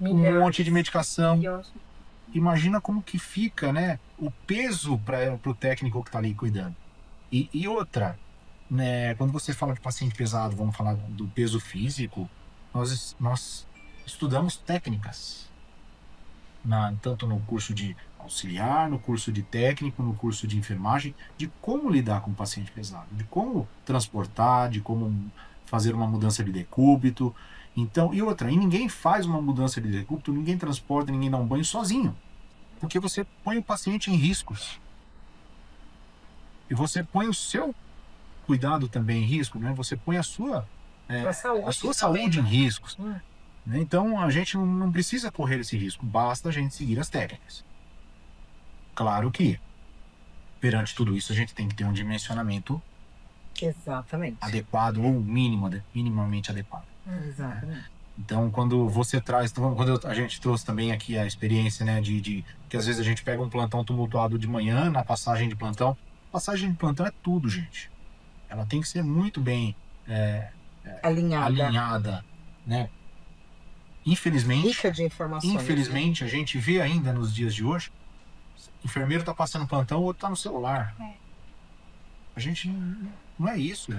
um monte de medicação. Imagina como que fica, né, o peso para o técnico que está ali cuidando. E outra, né, quando você fala de paciente pesado, vamos falar do peso físico, nós estudamos técnicas, tanto no curso de auxiliar, no curso de técnico, no curso de enfermagem, de como lidar com o paciente pesado, de como transportar, de como fazer uma mudança de decúbito. Então, e ninguém faz uma mudança de decúbito, ninguém transporta, ninguém dá um banho sozinho, porque você põe o paciente em riscos. E você põe o seu cuidado também em risco, né? Você põe a sua saúde em riscos. Né? Então, a gente não precisa correr esse risco, basta a gente seguir as técnicas. Claro que, perante tudo isso, a gente tem que ter um dimensionamento Exatamente. adequado ou minimamente adequado. Exatamente. Então, quando você traz, a gente trouxe também aqui a experiência, né, de que às vezes a gente pega um plantão tumultuado de manhã, na passagem de plantão. Passagem de plantão é tudo, gente. Ela tem que ser muito bem alinhada, né? Infelizmente, Rica de informações. Infelizmente, a gente vê ainda nos dias de hoje, o enfermeiro está passando plantão, o outro está no celular. A gente não é isso.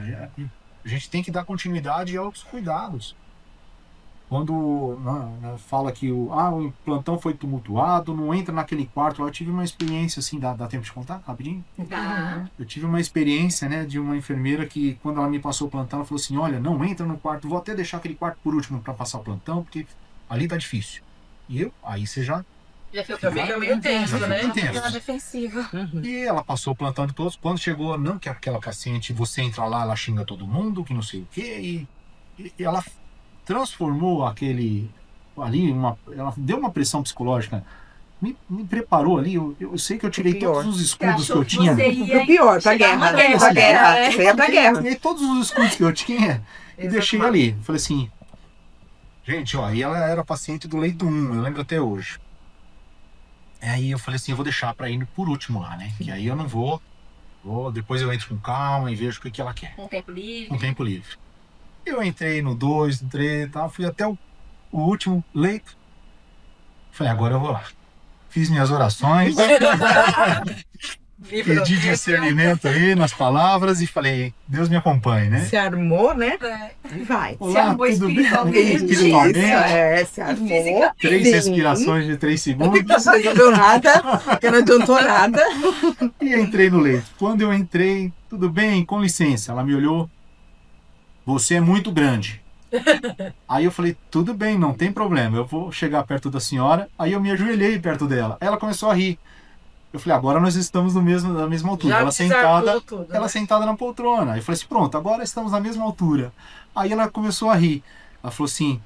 A gente tem que dar continuidade aos cuidados. Quando fala que o plantão foi tumultuado, não entra naquele quarto. Eu tive uma experiência assim, dá tempo de contar rapidinho? Eu tive uma experiência, né, de uma enfermeira que, quando ela me passou o plantão, ela falou assim: olha, não entra no quarto, vou até deixar aquele quarto por último para passar o plantão, porque ali tá difícil. E aí você já fica meio tenso, né? Ela defensiva. E ela passou o plantão de todos. Quando chegou, não, que aquela paciente, você entra lá, ela xinga todo mundo, que não sei o quê, e ela transformou aquele ali, ela deu uma pressão psicológica, me preparou ali. Eu sei que eu tirei todos os escudos que eu tinha. O pior, pra guerra. Pra guerra. Você ia pra guerra. Tirei todos os escudos que eu tinha e deixei ali. Falei assim, gente, ó, e ela era paciente do leito 1, eu lembro até hoje. Aí eu falei assim, eu vou deixar pra ir por último lá, né? Que aí eu não vou, depois eu entro com calma e vejo o que ela quer. Um tempo livre. Um tempo livre. Eu entrei no 2, no 3 e tal, fui até o último leito. Falei, agora eu vou lá. Fiz minhas orações. Pedi discernimento aí nas palavras e falei, Deus me acompanhe, né? Se armou, né? Vai. Olá, Se armou tudo bem? espiritualmente. Se armou. 3 respirações de 3 segundos. Não adiantou nada, que não adiantou nada. E entrei no leito. Quando eu entrei, tudo bem, com licença. Ela me olhou. Você é muito grande. Aí eu falei, tudo bem, não tem problema. Eu vou chegar perto da senhora. Aí eu me ajoelhei perto dela. Ela começou a rir. Eu falei, agora nós estamos na mesma altura. Ela sentada na poltrona. Aí eu falei assim, pronto, agora estamos na mesma altura. Aí ela começou a rir. Ela falou assim,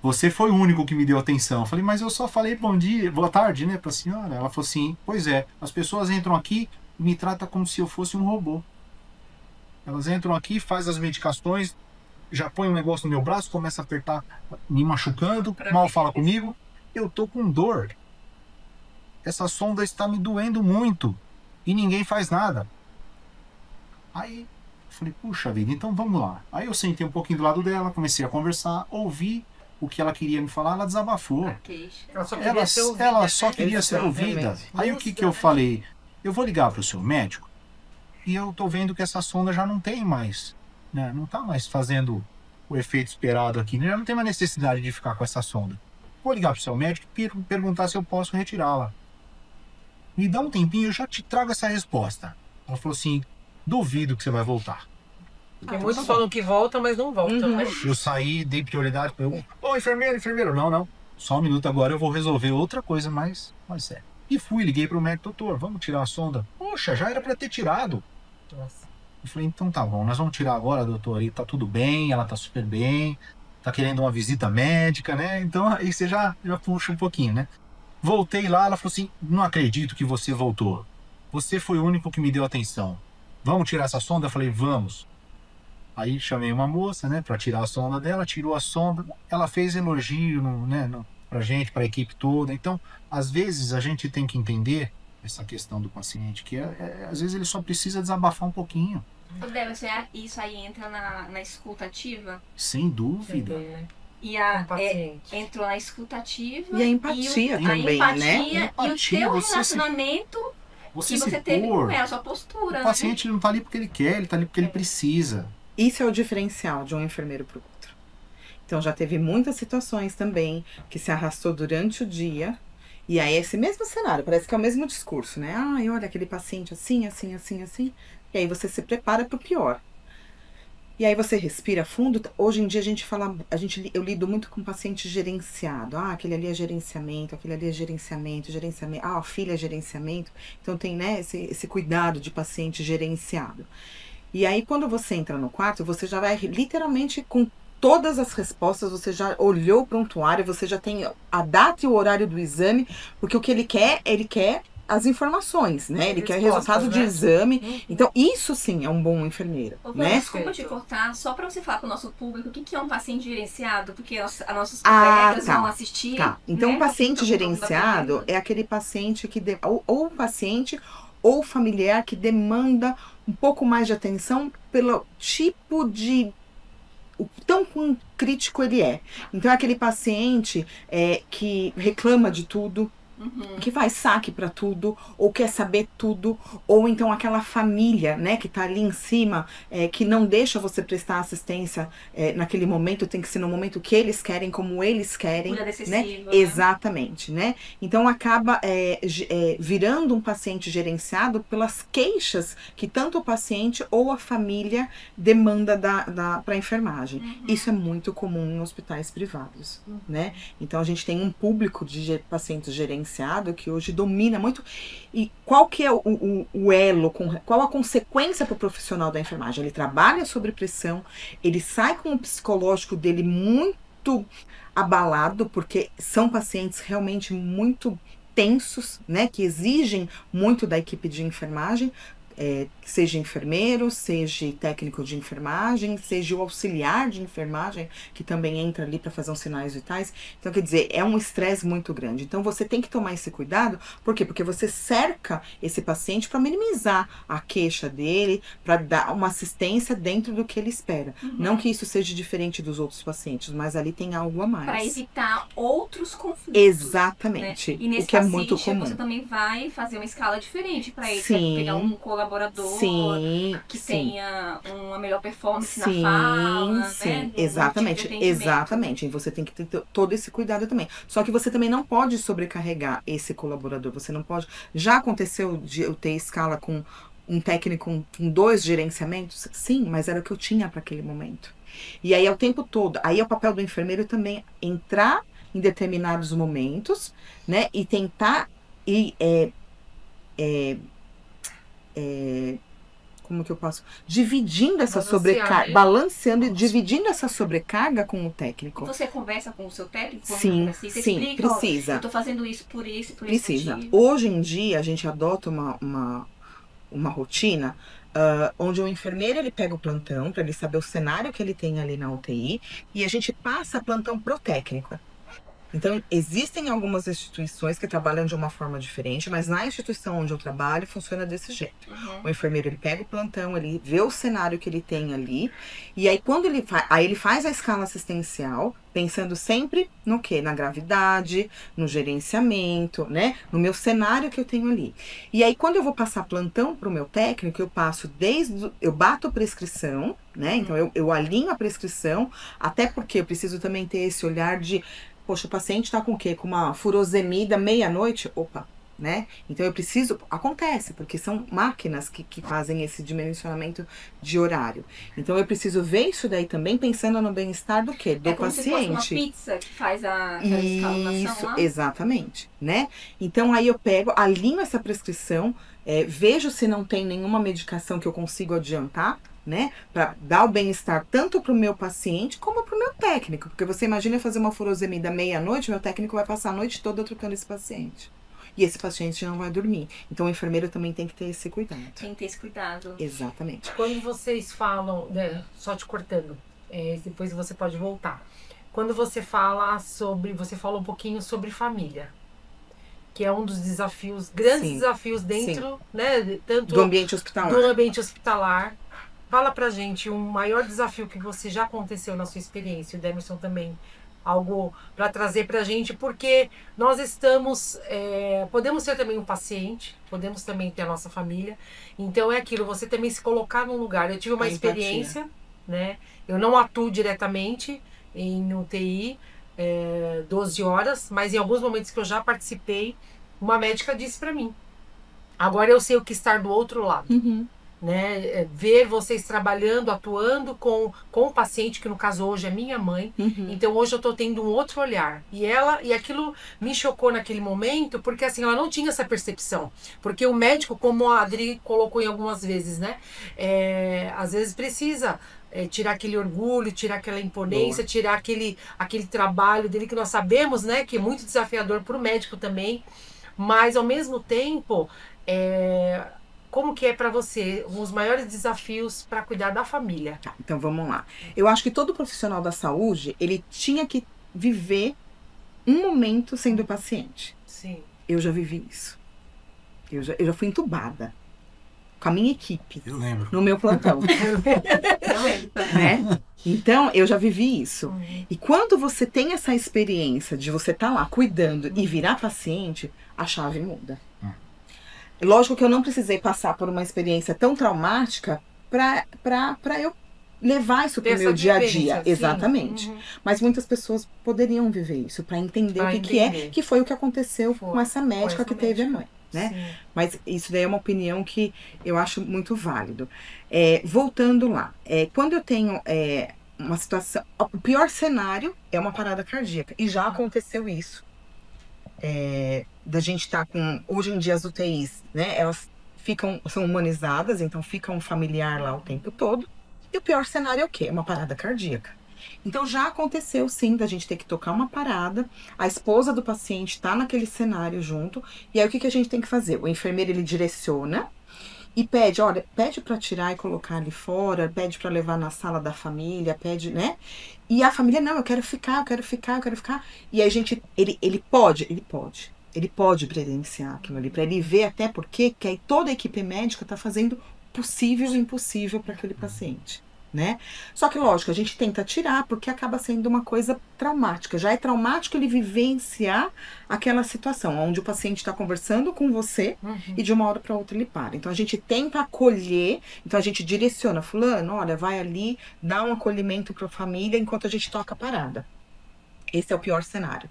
você foi o único que me deu atenção. Eu falei, mas eu só falei bom dia, boa tarde, né, pra senhora. Ela falou assim, pois é, as pessoas entram aqui e me tratam como se eu fosse um robô. Elas entram aqui, fazem as medicações, já põe um negócio no meu braço, começa a apertar, me machucando, mal fala comigo. Eu tô com dor. Essa sonda está me doendo muito e ninguém faz nada. Aí eu falei, puxa vida, então vamos lá. Aí eu sentei um pouquinho do lado dela, comecei a conversar, ouvi o que ela queria me falar, ela desabafou. Ela só queria ser ouvida. Aí o que eu falei? Eu vou ligar para o seu médico e eu tô vendo que essa sonda já não tem mais, né? Não tá mais fazendo o efeito esperado aqui, né? Já não tem mais necessidade de ficar com essa sonda. Vou ligar para o seu médico e perguntar se eu posso retirá-la. Me dá um tempinho, eu já te trago essa resposta. Ela falou assim, duvido que você vai voltar. Porque muitos falam que volta, mas não voltam, né? Eu saí, dei prioridade para eu. Ô, enfermeiro. Não. Só um minuto agora, eu vou resolver outra coisa mais séria. E fui, liguei pro médico, doutor, vamos tirar a sonda. Poxa, já era para ter tirado. Nossa. Eu falei, então tá bom, nós vamos tirar agora, doutor. E tá tudo bem, ela tá super bem, tá querendo uma visita médica, né? Então aí você já puxa um pouquinho, né? Voltei lá, ela falou assim, não acredito que você voltou. Você foi o único que me deu atenção. Vamos tirar essa sonda? Eu falei, vamos. Aí chamei uma moça, né, para tirar a sonda dela, tirou a sonda, ela fez elogio, pra gente, pra equipe toda. Então, às vezes a gente tem que entender essa questão do paciente, que às vezes ele só precisa desabafar um pouquinho. Isso aí entra na escuta ativa? Sem dúvida. Entender, né? E entrou na escuta ativa. E a empatia também, a empatia, né? E o Empatia, teu você relacionamento Você que se você teve pôr. com ela, a sua postura. O paciente não tá ali porque ele quer, ele tá ali porque ele precisa. Isso é o diferencial de um enfermeiro para o outro. Então já teve muitas situações também que se arrastou durante o dia. E aí esse mesmo cenário, parece que é o mesmo discurso, né? Ai, olha aquele paciente assim, assim, assim, assim. E aí você se prepara para o pior. E aí você respira fundo. Hoje em dia a gente fala, eu lido muito com paciente gerenciado. Ah, aquele ali é gerenciamento, aquele ali é gerenciamento. Ah, a filha é gerenciamento. Então tem, né, esse cuidado de paciente gerenciado. E aí quando você entra no quarto, você já vai literalmente com todas as respostas, você já olhou o prontuário, você já tem a data e o horário do exame, porque o que ele quer as informações, né? Ele quer resultado de exame. Então, isso sim é um bom enfermeiro, né? Desculpa te cortar, só para você falar para o nosso público o que é um paciente gerenciado, porque as nossas colegas vão assistir. Tá. Então, né? um paciente gerenciado é aquele paciente que ou o paciente ou o familiar que demanda um pouco mais de atenção pelo tipo de o tão crítico ele é. Então, é aquele paciente que reclama de tudo, que faz saque para tudo, ou quer saber tudo, ou então aquela família, né, que tá ali em cima, que não deixa você prestar assistência naquele momento, tem que ser no momento que eles querem, como eles querem, né? Exatamente, né? Então acaba virando um paciente gerenciado pelas queixas que tanto o paciente ou a família demanda para a enfermagem. Isso é muito comum em hospitais privados, né? Então a gente tem um público de pacientes gerenciados que hoje domina muito. E qual que é o elo, qual a consequência para o profissional da enfermagem? Ele trabalha sob pressão, ele sai com o psicológico dele muito abalado, porque são pacientes realmente muito tensos, né, que exigem muito da equipe de enfermagem, seja enfermeiro, seja técnico de enfermagem, seja o auxiliar de enfermagem, que também entra ali para fazer uns sinais vitais. Então, quer dizer, é um estresse muito grande. Então, você tem que tomar esse cuidado. Por quê? Porque você cerca esse paciente para minimizar a queixa dele, para dar uma assistência dentro do que ele espera. Não que isso seja diferente dos outros pacientes, mas ali tem algo a mais. Para evitar outros conflitos. Exatamente. Né? E nesse o que é muito comum. Você também vai fazer uma escala diferente para ele. Sim. Pegar um colaborador que tenha uma melhor performance na fala, né? Exatamente. E você tem que ter todo esse cuidado também. Só que você também não pode sobrecarregar esse colaborador. Você não pode. Já aconteceu de eu ter escala com um técnico com 2 gerenciamentos? Sim, mas era o que eu tinha para aquele momento. E aí, ao tempo todo, aí é o papel do enfermeiro também entrar em determinados momentos, né? E tentar como que eu posso? Dividindo essa sobrecarga, balanceando e dividindo essa sobrecarga com o técnico. E você conversa com o seu técnico? Sim, você sim, explica, precisa. Eu tô fazendo isso por isso, por precisa. Isso. Hoje em dia, a gente adota uma rotina onde o enfermeiro ele pega o plantão para ele saber o cenário que ele tem ali na UTI e a gente passa plantão pro técnico. Então, existem algumas instituições que trabalham de uma forma diferente, mas na instituição onde eu trabalho, funciona desse jeito. O enfermeiro, ele pega o plantão, ele vê o cenário que ele tem ali, e aí quando ele faz a escala assistencial, pensando sempre no quê? Na gravidade, no gerenciamento, né? No meu cenário que eu tenho ali. E aí, quando eu vou passar plantão pro meu técnico, eu passo eu bato prescrição, né? Então, eu alinho a prescrição, até porque eu preciso também ter esse olhar de poxa, o paciente tá com o quê? Com uma furosemida meia-noite? Opa, né? Então eu preciso... Acontece, porque são máquinas que fazem esse dimensionamento de horário. Então eu preciso ver isso daí também, pensando no bem-estar do quê? Do paciente. Se fosse uma pizza que faz a escalação isso, lá? Exatamente, né? Então aí eu pego, alinho essa prescrição, vejo se não tem nenhuma medicação que eu consigo adiantar, né, para dar o bem-estar tanto para o meu paciente como para o meu técnico, porque você imagina fazer uma furosemida meia-noite, meu técnico vai passar a noite toda trocando esse paciente. e esse paciente não vai dormir. Então o enfermeiro também tem que ter esse cuidado. Tem que ter esse cuidado. Exatamente. Quando vocês falam, né, só te cortando, depois você pode voltar. Quando você fala sobre, você falou um pouquinho sobre família, que é um dos desafios, grandes desafios dentro, né, tanto do ambiente hospitalar. Do ambiente hospitalar. Fala pra gente um maior desafio que você já aconteceu na sua experiência, o Demerson também, algo para trazer pra gente, porque nós estamos, podemos ser também um paciente, podemos também ter a nossa família, então é aquilo, você também se colocar num lugar. Eu tive uma experiência, né, eu não atuo diretamente em UTI, 12 horas, mas em alguns momentos que eu já participei, uma médica disse pra mim, agora eu sei o que estar do outro lado. Né, ver vocês trabalhando, atuando com o paciente, que no caso hoje é minha mãe. Então hoje eu tô tendo um outro olhar. E aquilo me chocou naquele momento, porque assim, ela não tinha essa percepção. Porque o médico, como a Adri colocou em algumas vezes, né, às vezes precisa tirar aquele orgulho, tirar aquela imponência, tirar aquele trabalho dele que nós sabemos, né, que é muito desafiador para o médico também. Mas ao mesmo tempo, como que é para você os maiores desafios para cuidar da família? Tá, então vamos lá. Eu acho que todo profissional da saúde, ele tinha que viver um momento sendo paciente. Sim. Eu já vivi isso. Eu já fui entubada com a minha equipe. Eu lembro. No meu plantão. Né? Então, eu já vivi isso. E quando você tem essa experiência de você estar lá cuidando e virar paciente, a chave muda. Lógico que eu não precisei passar por uma experiência tão traumática para eu levar isso para o meu dia a dia. Sim. Exatamente. Mas muitas pessoas poderiam viver isso para entender o que foi o que aconteceu com essa médica que teve a mãe. Né? Mas isso daí é uma opinião que eu acho muito válido. Voltando lá, quando eu tenho uma situação, o pior cenário é uma parada cardíaca, e já aconteceu isso. Da gente estar com, hoje em dia as UTIs, né, elas são humanizadas, então fica um familiar lá o tempo todo, e o pior cenário é o quê? Uma parada cardíaca. Então já aconteceu sim da gente ter que tocar uma parada, a esposa do paciente está naquele cenário junto, e aí o que a gente tem que fazer? O enfermeiro, ele direciona e pede, olha, pede para tirar e colocar ali fora, pede para levar na sala da família, pede, né? E a família, não, eu quero ficar. E aí ele pode presenciar aquilo ali, para ele ver até porque que aí toda a equipe médica está fazendo possível e impossível para aquele paciente. Né? Só que, lógico, a gente tenta tirar porque acaba sendo uma coisa traumática. Já é traumático ele vivenciar aquela situação onde o paciente está conversando com você e de uma hora para outra ele para. Então a gente tenta acolher, então a gente direciona, fulano, olha, vai ali, dá um acolhimento para a família enquanto a gente toca a parada. Esse é o pior cenário.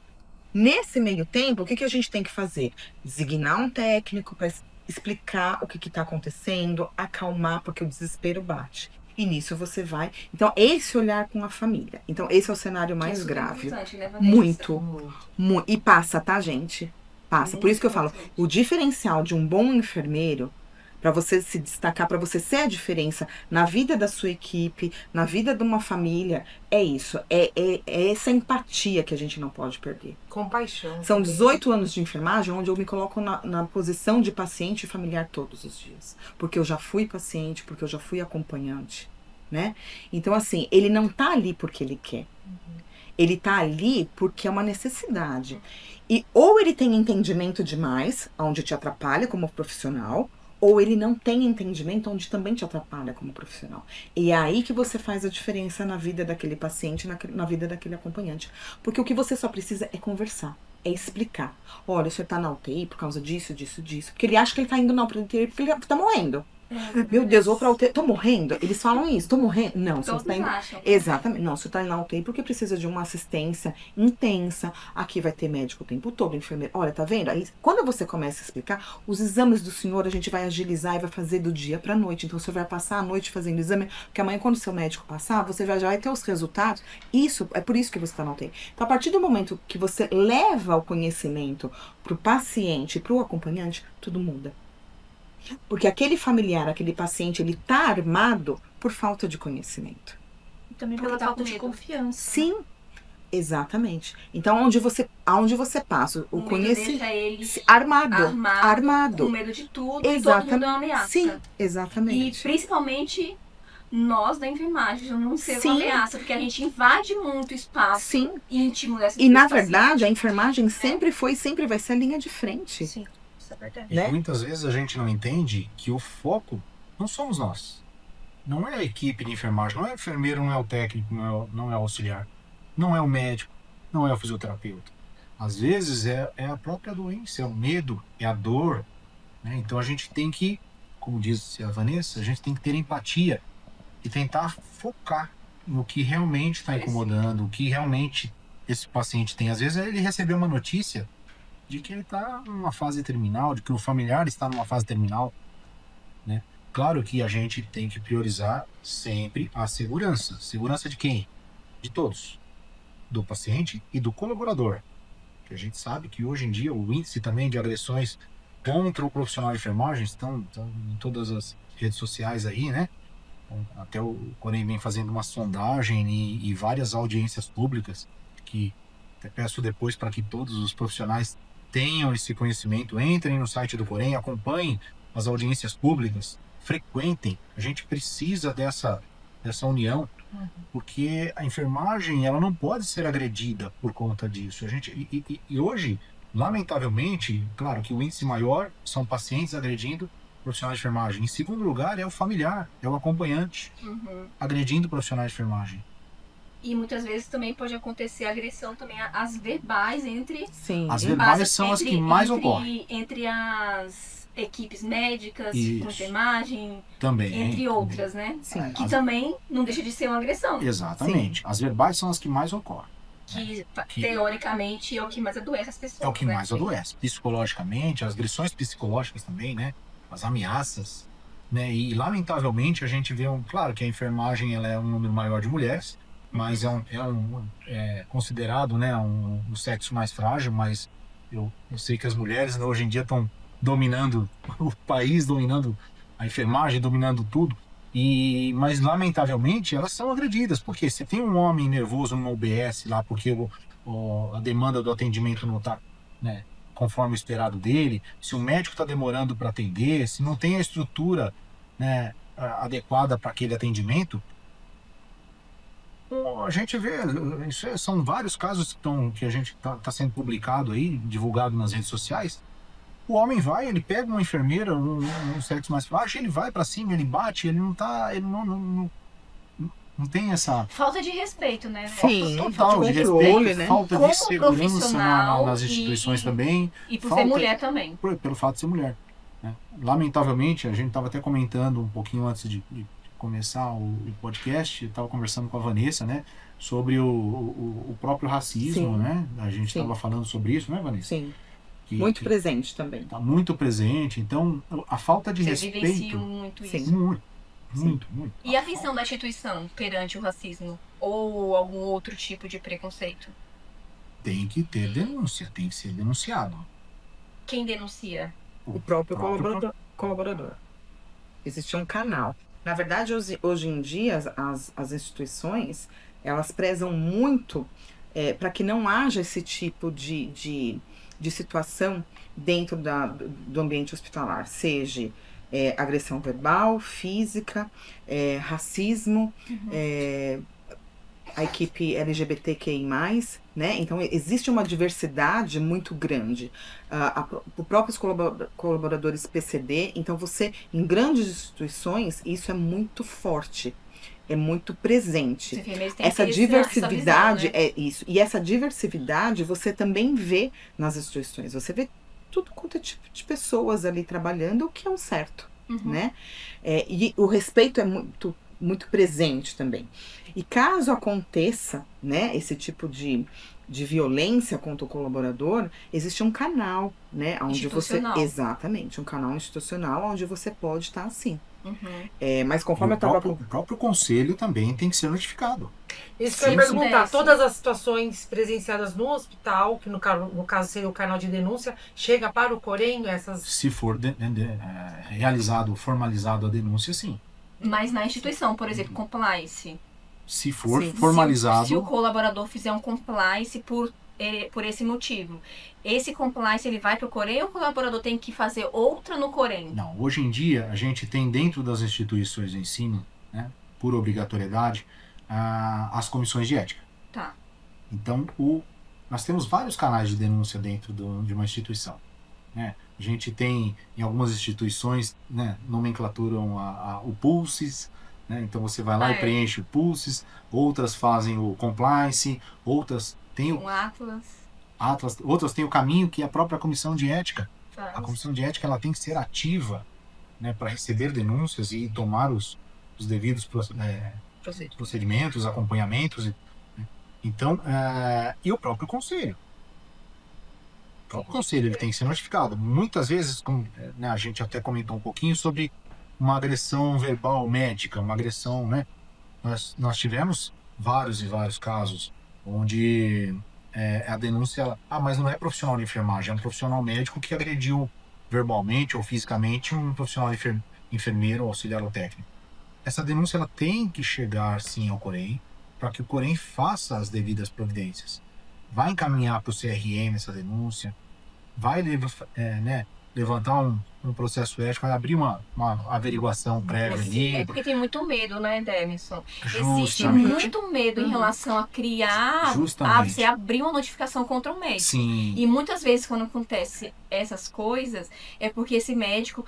Nesse meio tempo, o que a gente tem que fazer? Designar um técnico para explicar o que está acontecendo, acalmar, porque o desespero bate. E nisso você vai. Então, esse olhar com a família. Então, esse é o cenário mais grave. Né, muito. E passa, tá, gente? Passa. Por isso que eu falo, o diferencial de um bom enfermeiro, para você se destacar, para você ser a diferença na vida da sua equipe, na vida de uma família, é isso. É essa empatia que a gente não pode perder. Compaixão. São 18 anos de enfermagem onde eu me coloco na posição de paciente e familiar todos os dias. Porque eu já fui paciente, porque eu já fui acompanhante, né? Então, assim, ele não tá ali porque ele quer. Ele tá ali porque é uma necessidade. E ou ele tem entendimento demais, onde te atrapalha como profissional, ou ele não tem entendimento, onde também te atrapalha como profissional. E é aí que você faz a diferença na vida daquele paciente, na vida daquele acompanhante. Porque o que você só precisa é conversar, é explicar. Olha, o senhor tá na UTI por causa disso. Porque ele acha que ele tá indo na UTI porque ele tá morrendo. Meu Deus, vou pra UTI, tô morrendo? Eles falam isso, tô morrendo? Não, você tá indo... Exatamente, não, você tá indo na UTI porque precisa de uma assistência intensa, aqui vai ter médico o tempo todo, enfermeiro, olha, tá vendo? Aí, quando você começa a explicar, os exames do senhor a gente vai agilizar e vai fazer do dia pra noite, então você vai passar a noite fazendo exame, porque amanhã quando o seu médico passar, você já vai ter os resultados, é por isso que você tá na UTI. Então, a partir do momento que você leva o conhecimento pro paciente, pro acompanhante, tudo muda. Porque aquele familiar, aquele paciente, ele tá armado por falta de conhecimento. E também pela falta de confiança. Sim, Exatamente. Então, aonde você passa o medo conhecimento deixa ele armado. com medo de tudo e todo mundo é uma ameaça. Sim, E exatamente. principalmente nós da enfermagem, não ser Sim. uma ameaça, porque a gente invade muito espaço Sim. íntimo dessas E na pacientes. verdade, a enfermagem sempre foi e sempre vai ser a linha de frente. Sim, isso é verdade. E Né? muitas vezes a gente não entende que o foco não somos nós. Não é a equipe de enfermagem, não é o enfermeiro, não é o técnico, não é o auxiliar, não é o médico, não é o fisioterapeuta. Às vezes é a própria doença, é o medo, é a dor. Né? Então a gente tem que, como disse a Vanessa, a gente tem que ter empatia e tentar focar no que realmente está incomodando, o que realmente esse paciente tem. Às vezes ele recebeu uma notícia de que ele está numa fase terminal, de que o familiar está numa fase terminal, né? Claro que a gente tem que priorizar sempre a segurança. Segurança de quem? De todos. Do paciente e do colaborador. Porque a gente sabe que hoje em dia o índice também de agressões contra o profissional de enfermagem estão em todas as redes sociais aí, né? Até o Corém vem fazendo uma sondagem e várias audiências públicas que até peço depois para que todos os profissionais tenham esse conhecimento, entrem no site do Corém, acompanhem as audiências públicas, frequentem. A gente precisa dessa união, porque a enfermagem ela não pode ser agredida por conta disso. E hoje, lamentavelmente, claro que o índice maior são pacientes agredindo profissionais de enfermagem. Em segundo lugar, é o familiar, é o acompanhante agredindo profissionais de enfermagem. E muitas vezes também pode acontecer agressão também às verbais entre Sim. As verbais são as que mais ocorrem. Entre as equipes médicas, Isso. com enfermagem, Também. entre outras, né? Sim. Que também não deixa de ser uma agressão. Exatamente. As verbais são as que mais ocorrem. Que teoricamente é o que mais adoece as pessoas. É o que né? mais adoece. Psicologicamente, as agressões psicológicas também, né? As ameaças, né? E lamentavelmente a gente vê claro que a enfermagem ela é um número maior de mulheres, mas é considerado, né, um sexo mais frágil, mas eu sei que as mulheres, né, hoje em dia estão dominando o país, dominando a enfermagem, dominando tudo. Mas lamentavelmente elas são agredidas, porque se tem um homem nervoso numa UBS lá porque a demanda do atendimento não está, né, conforme o esperado dele, se o médico está demorando para atender, se não tem a estrutura, né, adequada para aquele atendimento, a gente vê, são vários casos que a gente está sendo publicado aí, divulgado nas redes sociais. O homem ele pega uma enfermeira, um sexo mais frágil, ele vai para cima, ele bate, ele não tem essa Falta de respeito, né? Sim. total de controle, respeito, né? falta Como de segurança profissional nas instituições também. E por Falta- ser mulher também. Pelo fato de ser mulher, né? Lamentavelmente, a gente estava até comentando um pouquinho antes de começar o podcast, estava conversando com a Vanessa, né, sobre o próprio racismo, Sim. né? A gente Sim. estava falando sobre isso, né, Vanessa? Sim. Muito presente também. Está muito presente. Então, a falta de Vocês respeito. vivenciam muito Sim. isso. Muito. E a visão da instituição perante o racismo? Ou algum outro tipo de preconceito? Tem que ter denúncia, tem que ser denunciado. Quem denuncia? O próprio colaborador. Existe um canal. Na verdade, hoje em dia, as instituições, elas prezam muito para que não haja esse tipo de situação dentro do ambiente hospitalar. Seja agressão verbal, física, racismo, a equipe LGBTQI+, né? Então, existe uma diversidade muito grande. Os próprios colaboradores PCD, então em grandes instituições, isso é muito forte, é muito presente. Os enfermeiros têm Essa que ter diversidade essa visão, né? é isso. E essa diversidade você também vê nas instituições. Você vê tudo quanto é tipo de pessoas ali trabalhando, o que é um certo, né? E o respeito é muito presente também. E caso aconteça, né, esse tipo de violência contra o colaborador, existe um canal, né, onde institucional. exatamente, um canal institucional onde você pode estar assim. Mas conforme eu O estava próprio conselho também tem que ser notificado. Isso que eu ia Sim, perguntar, acontece. todas as situações presenciadas no hospital, que no caso seria o canal de denúncia, chega para o Corém, essas... Se for realizado, formalizado a denúncia, sim. Mas na instituição, por exemplo, compliance, Se for Sim. formalizado... Se o colaborador fizer um compliance por esse motivo. Esse compliance, ele vai para o Corém ou o colaborador tem que fazer outra no Corém? Não, hoje em dia a gente tem dentro das instituições de ensino, né, por obrigatoriedade, as comissões de ética. Tá. Então, nós temos vários canais de denúncia dentro de uma instituição. Né? A gente tem, em algumas instituições, né, nomenclaturam o PULSES, né? Então você vai lá e preenche o PULSES, outras fazem o compliance, outras têm o Atlas, outras têm o caminho que é a própria comissão de ética. A comissão de ética ela tem que ser ativa, né, para receber denúncias e tomar os devidos procedimentos, acompanhamentos. Né? Então, e o próprio conselho. O próprio conselho ele tem que ser notificado. Muitas vezes, né, a gente até comentou um pouquinho sobre uma agressão verbal médica, uma agressão, né? Nós tivemos vários e vários casos onde a denúncia, mas não é profissional de enfermagem, é um profissional médico que agrediu verbalmente ou fisicamente um profissional enfermeiro ou auxiliar ou técnico. Essa denúncia ela tem que chegar sim ao Corém, para que o Corém faça as devidas providências. Vai encaminhar para o CRM essa denúncia, vai levantar um processo ético, vai abrir uma averiguação prévia ali. É porque tem muito medo, né, Demerson? Justamente. Existe muito medo em relação a criar, você abrir uma notificação contra um médico. Sim. E muitas vezes quando acontece essas coisas, é porque esse médico,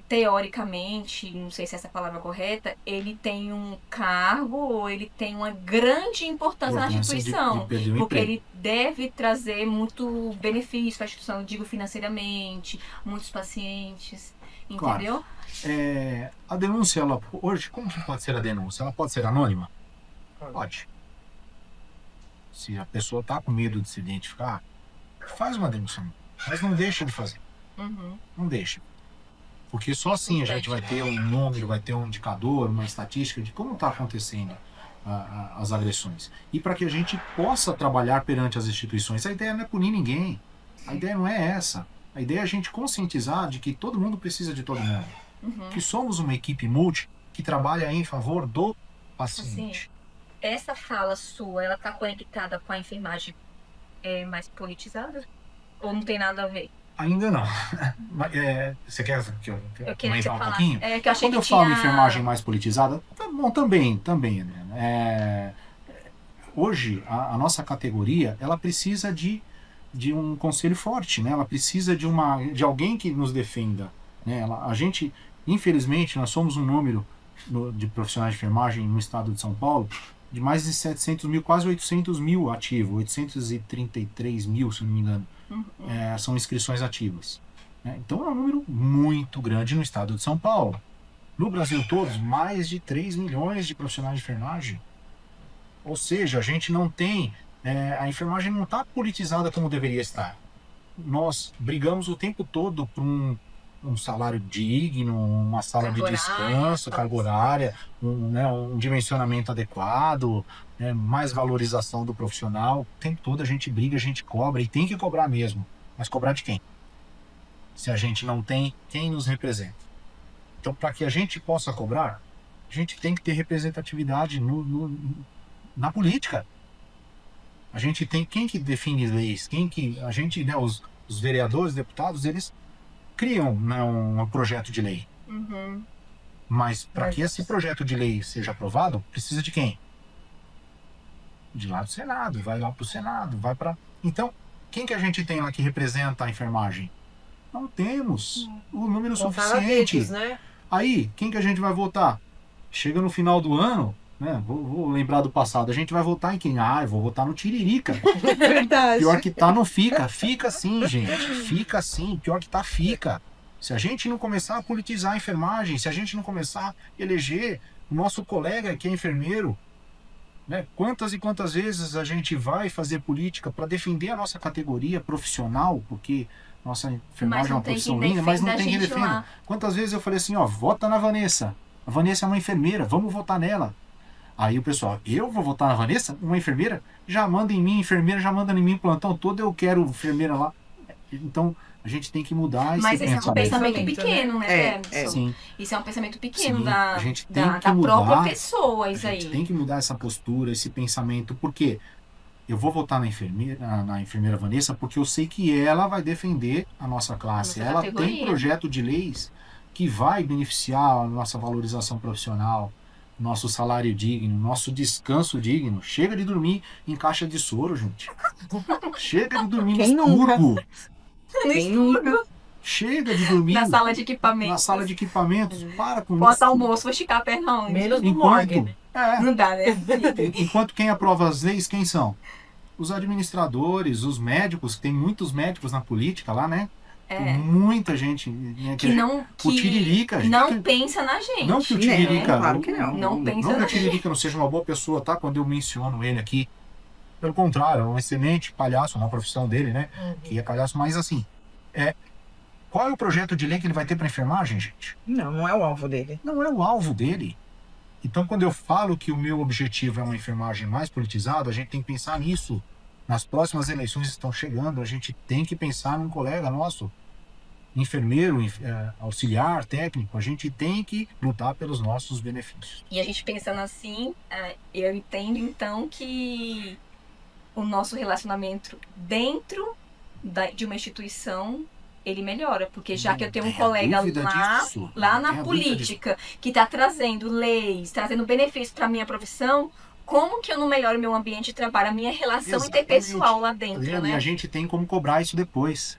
teoricamente, não sei se essa palavra é correta, ele tem um cargo ou ele tem uma grande importância na instituição. Porque ele deve trazer muito benefício para a instituição, eu digo financeiramente, muitos pacientes, entendeu? Claro. A denúncia, hoje, como que pode ser a denúncia? Ela pode ser anônima? Pode. Se a pessoa está com medo de se identificar, faz uma denúncia. Mas não deixa de fazer. Uhum. Não deixa. Porque só assim a gente vai ter um número, vai ter um indicador, uma estatística de como está acontecendo as agressões. E para que a gente possa trabalhar perante as instituições. A ideia não é punir ninguém. A ideia não é essa. A ideia é a gente conscientizar de que todo mundo precisa de todo mundo. Uhum. Que somos uma equipe multi que trabalha em favor do paciente. Essa fala sua, ela está conectada com a enfermagem mais politizada? Ou não tem nada a ver? Ainda não. Você quer que eu comentar um pouquinho? Que eu achei Quando eu falo enfermagem mais politizada, tá bom, também. Né? Hoje, a nossa categoria, ela precisa de um conselho forte, né? Ela precisa de alguém que nos defenda. Né? A gente, infelizmente, nós somos um número de profissionais de enfermagem no estado de São Paulo de mais de 700 mil, quase 800 mil ativos, 833 mil, se não me engano, são inscrições ativas. Né? Então é um número muito grande no estado de São Paulo. No Brasil todo, mais de 3 milhões de profissionais de enfermagem. Ou seja, a gente não tem... a enfermagem não está politizada como deveria estar. Nós brigamos o tempo todo por um salário digno, uma sala de descanso, carga horária, um dimensionamento adequado, mais valorização do profissional. O tempo todo a gente briga, a gente cobra, e tem que cobrar mesmo. Mas cobrar de quem? Se a gente não tem quem nos representa. Então, para que a gente possa cobrar, a gente tem que ter representatividade na política. A gente tem quem que define leis, os vereadores, deputados, eles criam um projeto de lei. Uhum. Mas para que esse projeto de lei seja aprovado, precisa de quem? De lá do Senado, vai lá para o Senado, vai para... Então, quem que a gente tem lá que representa a enfermagem? Não temos o número suficiente. Né? Aí, quem que a gente vai votar? Chega no final do ano, né? Vou lembrar do passado, a gente vai votar em quem? Eu vou votar no Tiririca. Verdade. Pior que tá, não fica. Fica sim, gente. Fica sim. Pior que tá, fica. Se a gente não começar a politizar a enfermagem, se a gente não começar a eleger o nosso colega que é enfermeiro, né? Quantas e quantas vezes a gente vai fazer política para defender a nossa categoria profissional, porque nossa enfermagem é uma profissão linda, mas não tem quem defenda. Quantas vezes eu falei assim, vota na Vanessa. A Vanessa é uma enfermeira, vamos votar nela. Aí o pessoal, eu vou votar na Vanessa? Uma enfermeira? Já manda em mim, enfermeira já manda em mim o plantão todo, eu quero enfermeira lá. Então, a gente tem que mudar Mas esse é um pensamento né? pequeno, né, Edson? Sim. Isso é um pensamento pequeno Sim, da, a gente tem da, que da mudar, própria pessoa, A isso gente aí. tem que mudar essa postura, esse pensamento, porque eu vou votar na enfermeira Vanessa porque eu sei que ela vai defender a nossa classe. A nossa Ela categoria. tem projeto de leis que vai beneficiar a nossa valorização profissional, nosso salário digno, nosso descanso digno. Chega de dormir em caixa de soro, gente. Chega de dormir Quem no nunca? turbo. Quem nunca? Chega de dormir Na sala de equipamentos. na sala de equipamentos. Para com Pós isso. almoço, vou esticar a perna onde? Menos no morgue, Enquanto, né? Não dá, né? enquanto quem aprova as leis, quem são? Os administradores, os médicos, tem muitos médicos na política lá, né? Tem muita gente, né, Que não, o Tiririca, gente, não pensa na gente. não que o Tiririca, Não, claro que não. Não pensa que na o Tiririca não seja uma boa pessoa, tá? Quando eu menciono ele aqui, pelo contrário, é um excelente palhaço na profissão dele, né? Que é palhaço, mas assim, qual é o projeto de lei que ele vai ter para enfermagem, gente? Não, não é o alvo dele. Não é o alvo dele. Então, quando eu falo que o meu objetivo é uma enfermagem mais politizada, a gente tem que pensar nisso. Nas próximas eleições que estão chegando, a gente tem que pensar num colega nosso, enfermeiro, auxiliar, técnico. A gente tem que lutar pelos nossos benefícios. E a gente pensando assim, eu entendo então que o nosso relacionamento dentro de uma instituição, ele melhora. Porque já que eu tenho um colega lá na política, que está trazendo leis, trazendo benefícios para a minha profissão, como que eu não melhoro meu ambiente de trabalho, a minha relação interpessoal lá dentro, E né? a gente tem como cobrar isso depois.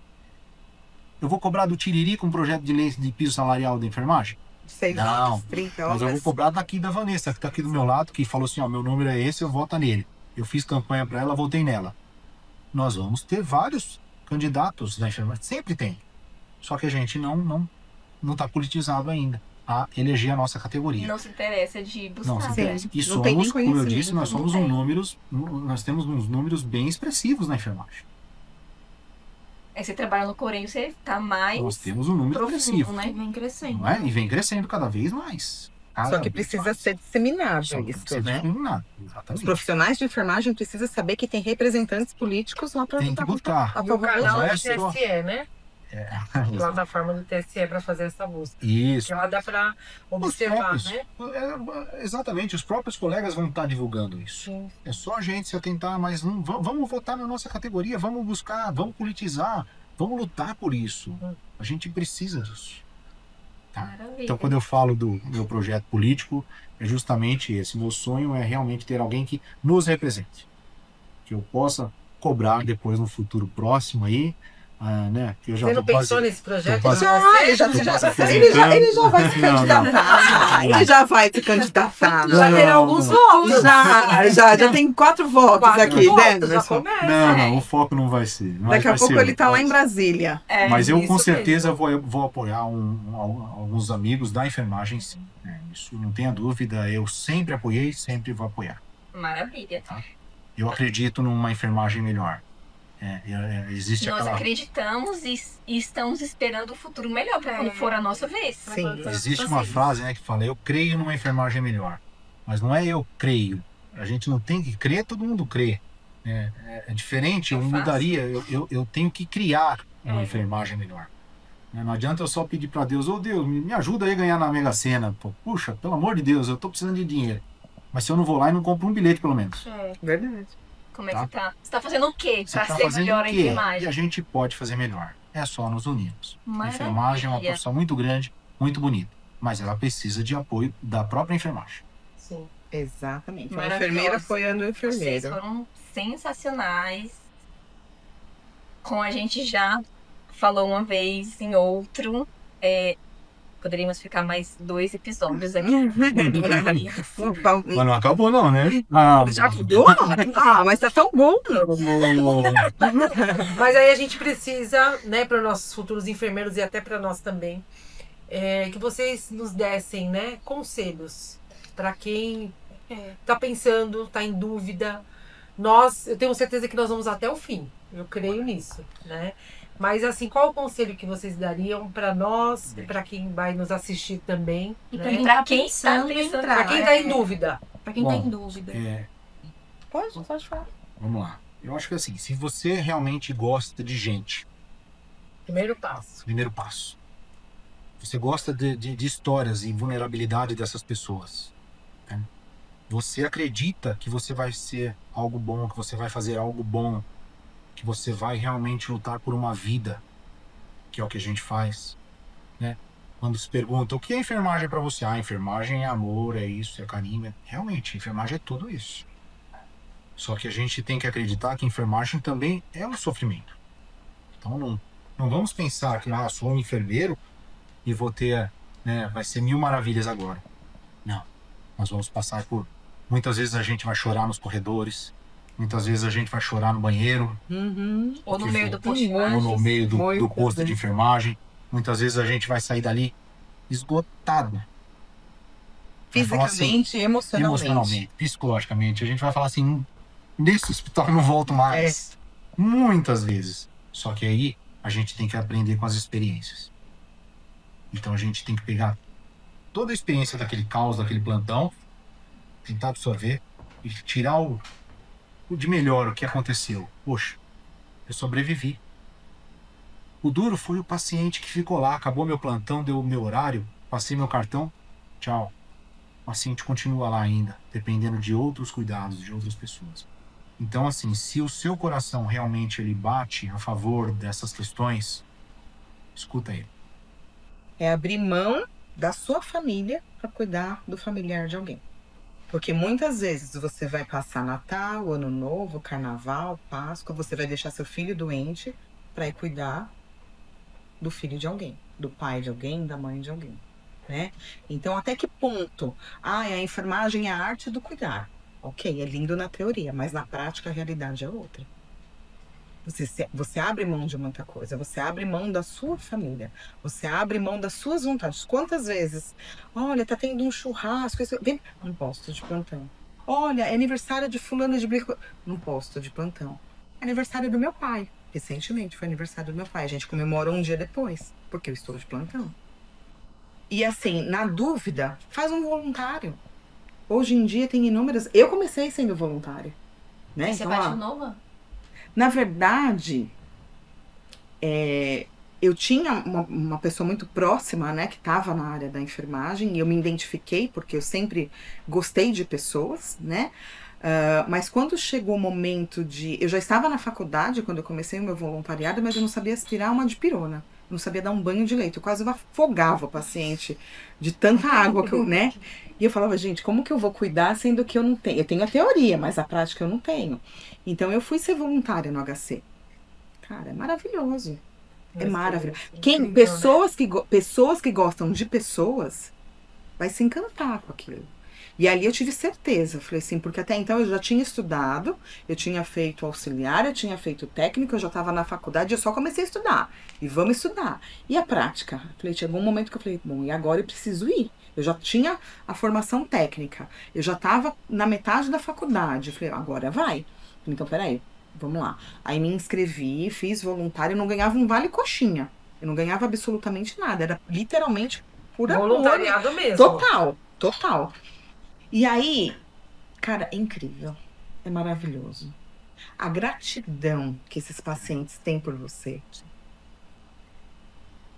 Eu vou cobrar do Tiririca um projeto de lei de piso salarial da enfermagem? 6 Não, horas, 30 Mas eu vou horas. cobrar daqui da Vanessa, que está aqui do meu lado, que falou assim, ó, meu número é esse, eu voto nele. Eu fiz campanha para ela, votei nela. Nós vamos ter vários candidatos da enfermagem, sempre tem. Só que a gente não está politizado ainda a eleger a nossa categoria. Não se interessa de buscar. Não se né? interessa. E Não tem nem somos, como eu conhecimento, disse, nós não somos tem. nós temos uns números bem expressivos na enfermagem. Aí você trabalha no Corém, você tá mais Nós temos um número profundo, expressivo, né? Vem crescendo. não é? E vem crescendo cada vez mais. Só que precisa ser disseminado Só que isso, precisa né? discriminar. Os Exatamente. profissionais de enfermagem precisam saber que tem representantes políticos lá para Tem que buscar. a E o favor canal Não do é só- TSE, né? É. Plataforma do TSE para fazer essa busca. Isso. Que lá dá para observar, né? Exatamente, os próprios colegas vão estar divulgando isso. Sim. É só a gente se atentar, mas vamos votar na nossa categoria, vamos buscar, vamos politizar, vamos lutar por isso. A gente precisa disso. Maravilha. Então, quando eu falo do meu projeto político, é justamente esse. Meu sonho é realmente ter alguém que nos represente. Que eu possa cobrar depois no futuro próximo aí, né? Que eu já Você não tô quase- pensou nesse projeto? tô quase- Ele já vai se Não, não. candidatar. Ele já vai se candidatar. Já Não, terá alguns não. votos. Já tem 4 votos Quatro aqui, votos, né, já Emerson? começa. Não, o foco não vai ser. Mas Daqui a vai pouco ser ele tá lá em outro. Brasília. É, Mas eu com isso certeza vou apoiar alguns amigos da enfermagem, sim. Isso não tenha dúvida, eu sempre apoiei, sempre vou apoiar. maravilha. Eu acredito numa enfermagem melhor. Existe Nós aquela... acreditamos e estamos esperando o futuro melhor para quando for a nossa vez. Sim. Existe uma frase, né, que fala, eu creio numa enfermagem melhor. Mas não é eu creio. A gente não tem que crer, todo mundo crê. É diferente, eu É fácil. mudaria. Eu tenho que criar uma É. enfermagem melhor. Não adianta eu só pedir para Deus, ô Deus, me ajuda aí a ganhar na Mega Sena. Pô, puxa, pelo amor de Deus, eu tô precisando de dinheiro. Mas se eu não vou lá e não compro um bilhete, pelo menos. Verdade. Como é que tá? Você tá fazendo o quê Você para tá ser fazendo melhor o a quê? E enfermagem? a gente pode fazer melhor. É só nos unirmos. A Maravilha. enfermagem é uma profissão muito grande, muito bonita. Mas ela precisa de apoio da própria enfermagem. Sim. Exatamente. A Maravilhosa. enfermeira apoiando o Vocês enfermeiro. foram sensacionais. Como a gente já falou uma vez em outro, poderíamos ficar mais 2 episódios aqui. Mas não acabou não, né? Já mudou? Mas tá tão bom. Mas aí a gente precisa, né, para nossos futuros enfermeiros e até para nós também, que vocês nos dessem, né, conselhos para quem tá pensando, tá em dúvida. Eu tenho certeza que nós vamos até o fim. Eu creio nisso, né? Mas assim, qual o conselho que vocês dariam para nós e para quem vai nos assistir também, E né? pra quem Pra tá quem tá pensando em pensando- entrar. Para quem tá em dúvida. Pra quem tá Bom, em dúvida. Pode falar. Vamos lá. Eu acho que assim, se você realmente gosta de gente, Primeiro passo. Primeiro passo. Você gosta de histórias e vulnerabilidade dessas pessoas. Né? Você acredita que você vai ser algo bom, que você vai fazer algo bom, que você vai realmente lutar por uma vida, que é o que a gente faz, né? Quando se pergunta o que é enfermagem para você? A enfermagem é amor, é isso, é carinho. Realmente, enfermagem é tudo isso. Só que a gente tem que acreditar que enfermagem também é um sofrimento. Então não vamos pensar que sou um enfermeiro e vou ter, né, vai ser mil maravilhas agora. Não. Nós vamos passar por... Muitas vezes a gente vai chorar nos corredores, muitas vezes a gente vai chorar no banheiro. Ou no meio do posto. Ou no meio do posto de enfermagem. Muitas vezes a gente vai sair dali esgotado. Fisicamente, emocionalmente, psicologicamente. A gente vai falar assim, nesse hospital não volto mais. Muitas vezes. Só que aí a gente tem que aprender com as experiências. Então a gente tem que pegar toda a experiência daquele caos, daquele plantão, tentar absorver e tirar o de melhor, o que aconteceu. Poxa, eu sobrevivi. O duro foi o paciente que ficou lá, acabou meu plantão, deu o meu horário, passei meu cartão, tchau. O paciente continua lá ainda, dependendo de outros cuidados, de outras pessoas. Então, assim, se o seu coração realmente ele bate a favor dessas questões, escuta ele. É abrir mão da sua família para cuidar do familiar de alguém. Porque muitas vezes você vai passar Natal, Ano Novo, Carnaval, Páscoa, você vai deixar seu filho doente para ir cuidar do filho de alguém, do pai de alguém, da mãe de alguém, né? Então, até que ponto? A enfermagem é a arte do cuidar. Ok, é lindo na teoria, mas na prática a realidade é outra. Você abre mão de muita coisa, você abre mão da sua família, você abre mão das suas vontades. Quantas vezes? Olha, tá tendo um churrasco, vem, não posso de plantão. Olha, é aniversário de fulano de blico, não posso de plantão. É aniversário do meu pai, recentemente foi aniversário do meu pai, a gente comemora um dia depois, porque eu estou de plantão. E assim, na dúvida, faz um voluntário. Hoje em dia tem inúmeras... Eu comecei sendo voluntária, né? Você apaixonou? Na verdade, eu tinha uma pessoa muito próxima, né, que estava na área da enfermagem, e eu me identifiquei, porque eu sempre gostei de pessoas, né? Mas quando chegou o momento de... Eu já estava na faculdade quando eu comecei o meu voluntariado, mas eu não sabia aspirar uma dipirona. Não sabia dar um banho de leite. Eu quase afogava o paciente de tanta água que eu, né? E eu falava, gente, como que eu vou cuidar sendo que eu não tenho? Eu tenho a teoria, mas a prática eu não tenho. Então eu fui ser voluntária no HC. Cara, é maravilhoso. É maravilhoso. Pessoas que gostam de pessoas vai se encantar com aquilo. E ali eu tive certeza, falei assim, porque até então eu já tinha estudado, eu tinha feito auxiliar, eu tinha feito técnico, eu já estava na faculdade, eu só comecei a estudar. E vamos estudar. E a prática? Falei, chegou um momento que eu falei, bom, e agora eu preciso ir. Eu já tinha a formação técnica, eu já estava na metade da faculdade. Eu falei, agora vai. Então, peraí, vamos lá. Aí me inscrevi, fiz voluntário, eu não ganhava um vale coxinha. Eu não ganhava absolutamente nada, era literalmente pura voluntariado mesmo. Total. E aí, cara, é incrível, é maravilhoso. A gratidão que esses pacientes têm por você.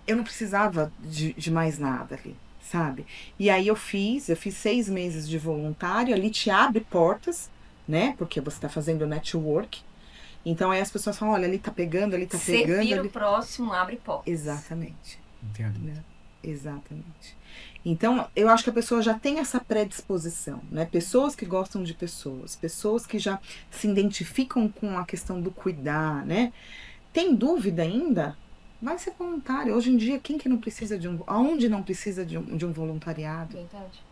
Eu não precisava de mais nada ali, sabe? E aí eu fiz 6 meses de voluntário, ali te abre portas, né? Porque você tá fazendo network. Então aí as pessoas falam, olha, ali tá pegando, ali tá pegando. Servir o próximo abre portas. Exatamente. Entendo. Né? Exatamente. Então, eu acho que a pessoa já tem essa predisposição, né? Pessoas que gostam de pessoas, pessoas que já se identificam com a questão do cuidar, né? Tem dúvida ainda? Vai ser voluntário. Hoje em dia, quem que não precisa de aonde não precisa de um voluntariado? Verdade.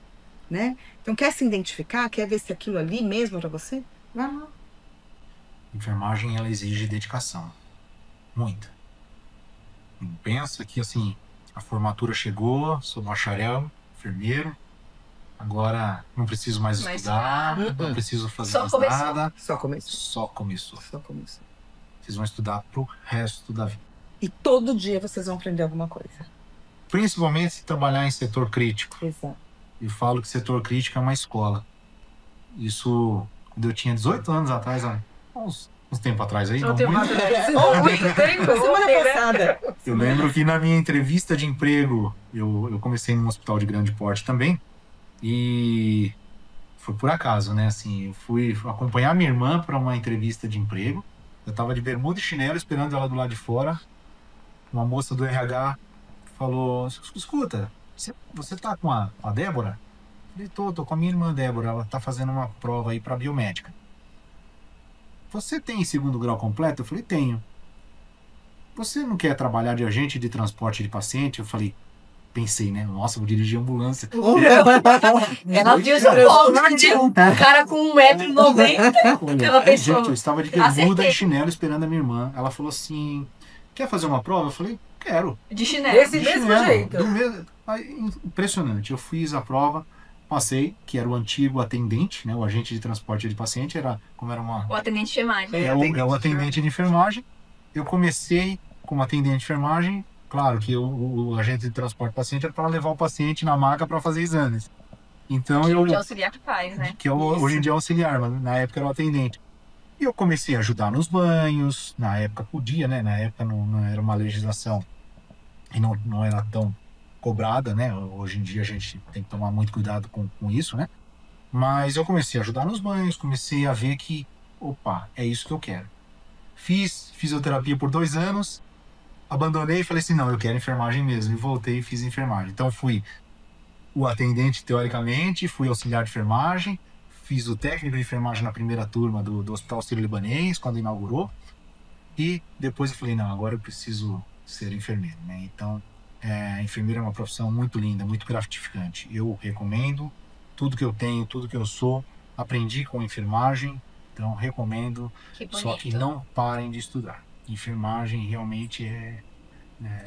Né? Então, quer se identificar? Quer ver se aquilo ali mesmo para você? Vai lá. Enfermagem, ela exige dedicação. Muita. Não pensa que, assim... A formatura chegou, sou bacharel, enfermeiro. Agora não preciso mais estudar, não preciso fazer mais nada. Só começou. Vocês vão estudar pro resto da vida. E todo dia vocês vão aprender alguma coisa. Principalmente se trabalhar em setor crítico. Exato. E falo que setor crítico é uma escola. Isso, quando eu tinha 18 anos atrás, uns uns tempo atrás aí, Não não tem muito. muito tempo. Semana né? passada. Eu lembro que na minha entrevista de emprego, eu comecei num hospital de grande porte também, e foi por acaso, né? Assim, eu fui acompanhar minha irmã para uma entrevista de emprego. Eu tava de bermuda e chinelo esperando ela do lado de fora. Uma moça do RH falou: escuta, você tá com a Débora? Eu falei: tô com a minha irmã Débora, ela tá fazendo uma prova aí para biomédica. Você tem segundo grau completo? Eu falei: tenho. Você não quer trabalhar de agente de transporte de paciente? Eu falei, pensei, né? Nossa, vou dirigir ambulância. Ela viu seu poste, um cara com 1,90 m. Ela pensou, gente, eu estava de bermuda acertei. e chinelo esperando a minha irmã. Ela falou assim: quer fazer uma prova? Eu falei: quero. De chinelo. Desse De mesmo chinelo, jeito. do mesmo- Aí, impressionante. Eu fiz a prova, passei, que era o antigo atendente, né? O agente de transporte de paciente, como era uma. O atendente de enfermagem. É o atendente de enfermagem. Eu comecei como atendente de enfermagem. Claro que o agente de transporte de paciente era para levar o paciente na maca para fazer exames. Então De auxiliar que faz, né? que hoje em dia é auxiliar, mas na época era o atendente. E eu comecei a ajudar nos banhos, na época podia, né? Na época não era uma legislação e não era tão cobrada, né? Hoje em dia a gente tem que tomar muito cuidado com isso, né? Mas eu comecei a ajudar nos banhos, comecei a ver que, opa, é isso que eu quero. Fiz fisioterapia por 2 anos, abandonei e falei assim: não, eu quero enfermagem mesmo. E voltei e fiz enfermagem. Então fui o atendente teoricamente, fui auxiliar de enfermagem, fiz o técnico de enfermagem na primeira turma do Hospital Sírio-Libanês, quando inaugurou. E depois eu falei: não, agora eu preciso ser enfermeiro, né? Então, enfermeiro é uma profissão muito linda, muito gratificante. Eu recomendo tudo que eu tenho, tudo que eu sou. Aprendi com enfermagem, então recomendo. Que bonito. Só que não parem de estudar. Enfermagem realmente é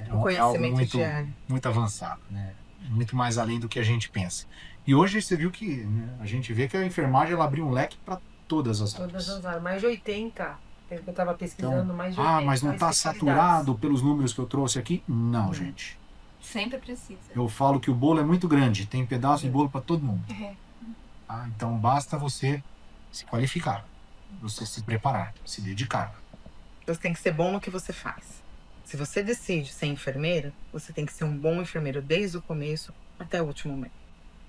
algo Conhecimento diário. muito avançado, né? Muito mais além do que a gente pensa. E hoje você viu que, né, a gente vê que a enfermagem ela abriu um leque para todas as áreas. Todas as áreas, mais de 80. Pelo que eu estava pesquisando, Então, mais de 80. mas não está saturado pelos números que eu trouxe aqui? Não, gente. Sempre precisa. Eu falo que o bolo é muito grande, tem pedaço de bolo para todo mundo. É. Tá? Então basta você se qualificar, você se preparar, se dedicar. Você tem que ser bom no que você faz. Se você decide ser enfermeiro, você tem que ser um bom enfermeiro desde o começo até o último momento.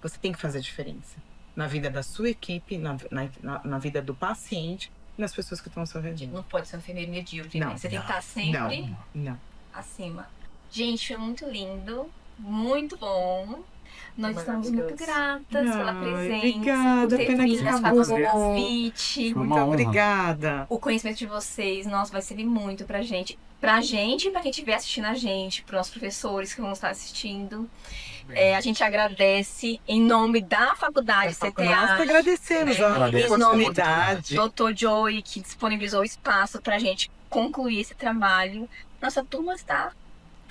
Você tem que fazer diferença na vida da sua equipe, na vida do paciente e nas pessoas que estão ao seu redor. Não pode ser um enfermeiro medíocre, Não, né? Você tem que estar sempre Não. acima. Gente, foi muito lindo, muito bom. Nós estamos muito gratas pela presença, obrigada, por ter pena que vindo, acabou. fazer o convite. Foi Muito uma honra. obrigada. O conhecimento de vocês, nossa, vai servir muito pra gente. Pra gente e pra quem estiver assistindo a gente, pros nossos professores que vão estar assistindo. A gente agradece em nome da faculdade Nós CTA. que agradecemos a Agradeço. oportunidade. Dr. Joey, que disponibilizou o espaço pra gente concluir esse trabalho. Nossa turma está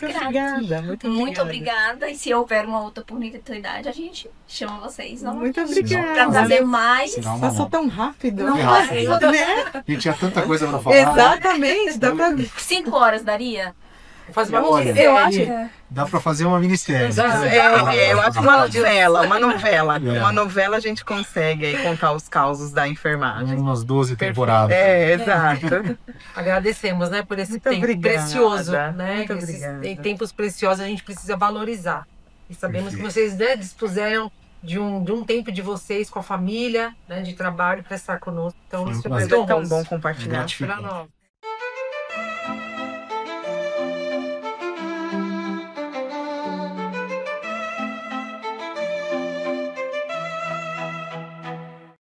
Muito obrigada, muito obrigada. E se houver uma outra oportunidade, a gente chama vocês novamente Muito pra obrigada. trazer mais. Será uma Passou honra. tão rápido. Não, né? A gente tinha tanta coisa para falar. Exatamente. Dá pra... 5 horas daria? Faz uma Olha, minissérie. Eu acho Dá para fazer uma minissérie. eu acho uma novela. É. Uma novela a gente consegue aí contar os causos da enfermagem. Umas 12 temporadas. Exato. Agradecemos, né, por esse Muito tempo obrigada. precioso, né? Muito Que obrigada. tempos preciosos a gente precisa valorizar. E sabemos que Perfeito. vocês, né, dispuseram de um tempo de vocês com a família, né, de trabalho para estar conosco. Então, Foi um isso é prazer. muito É tão honroso bom compartilhar. Gratificante. para nós.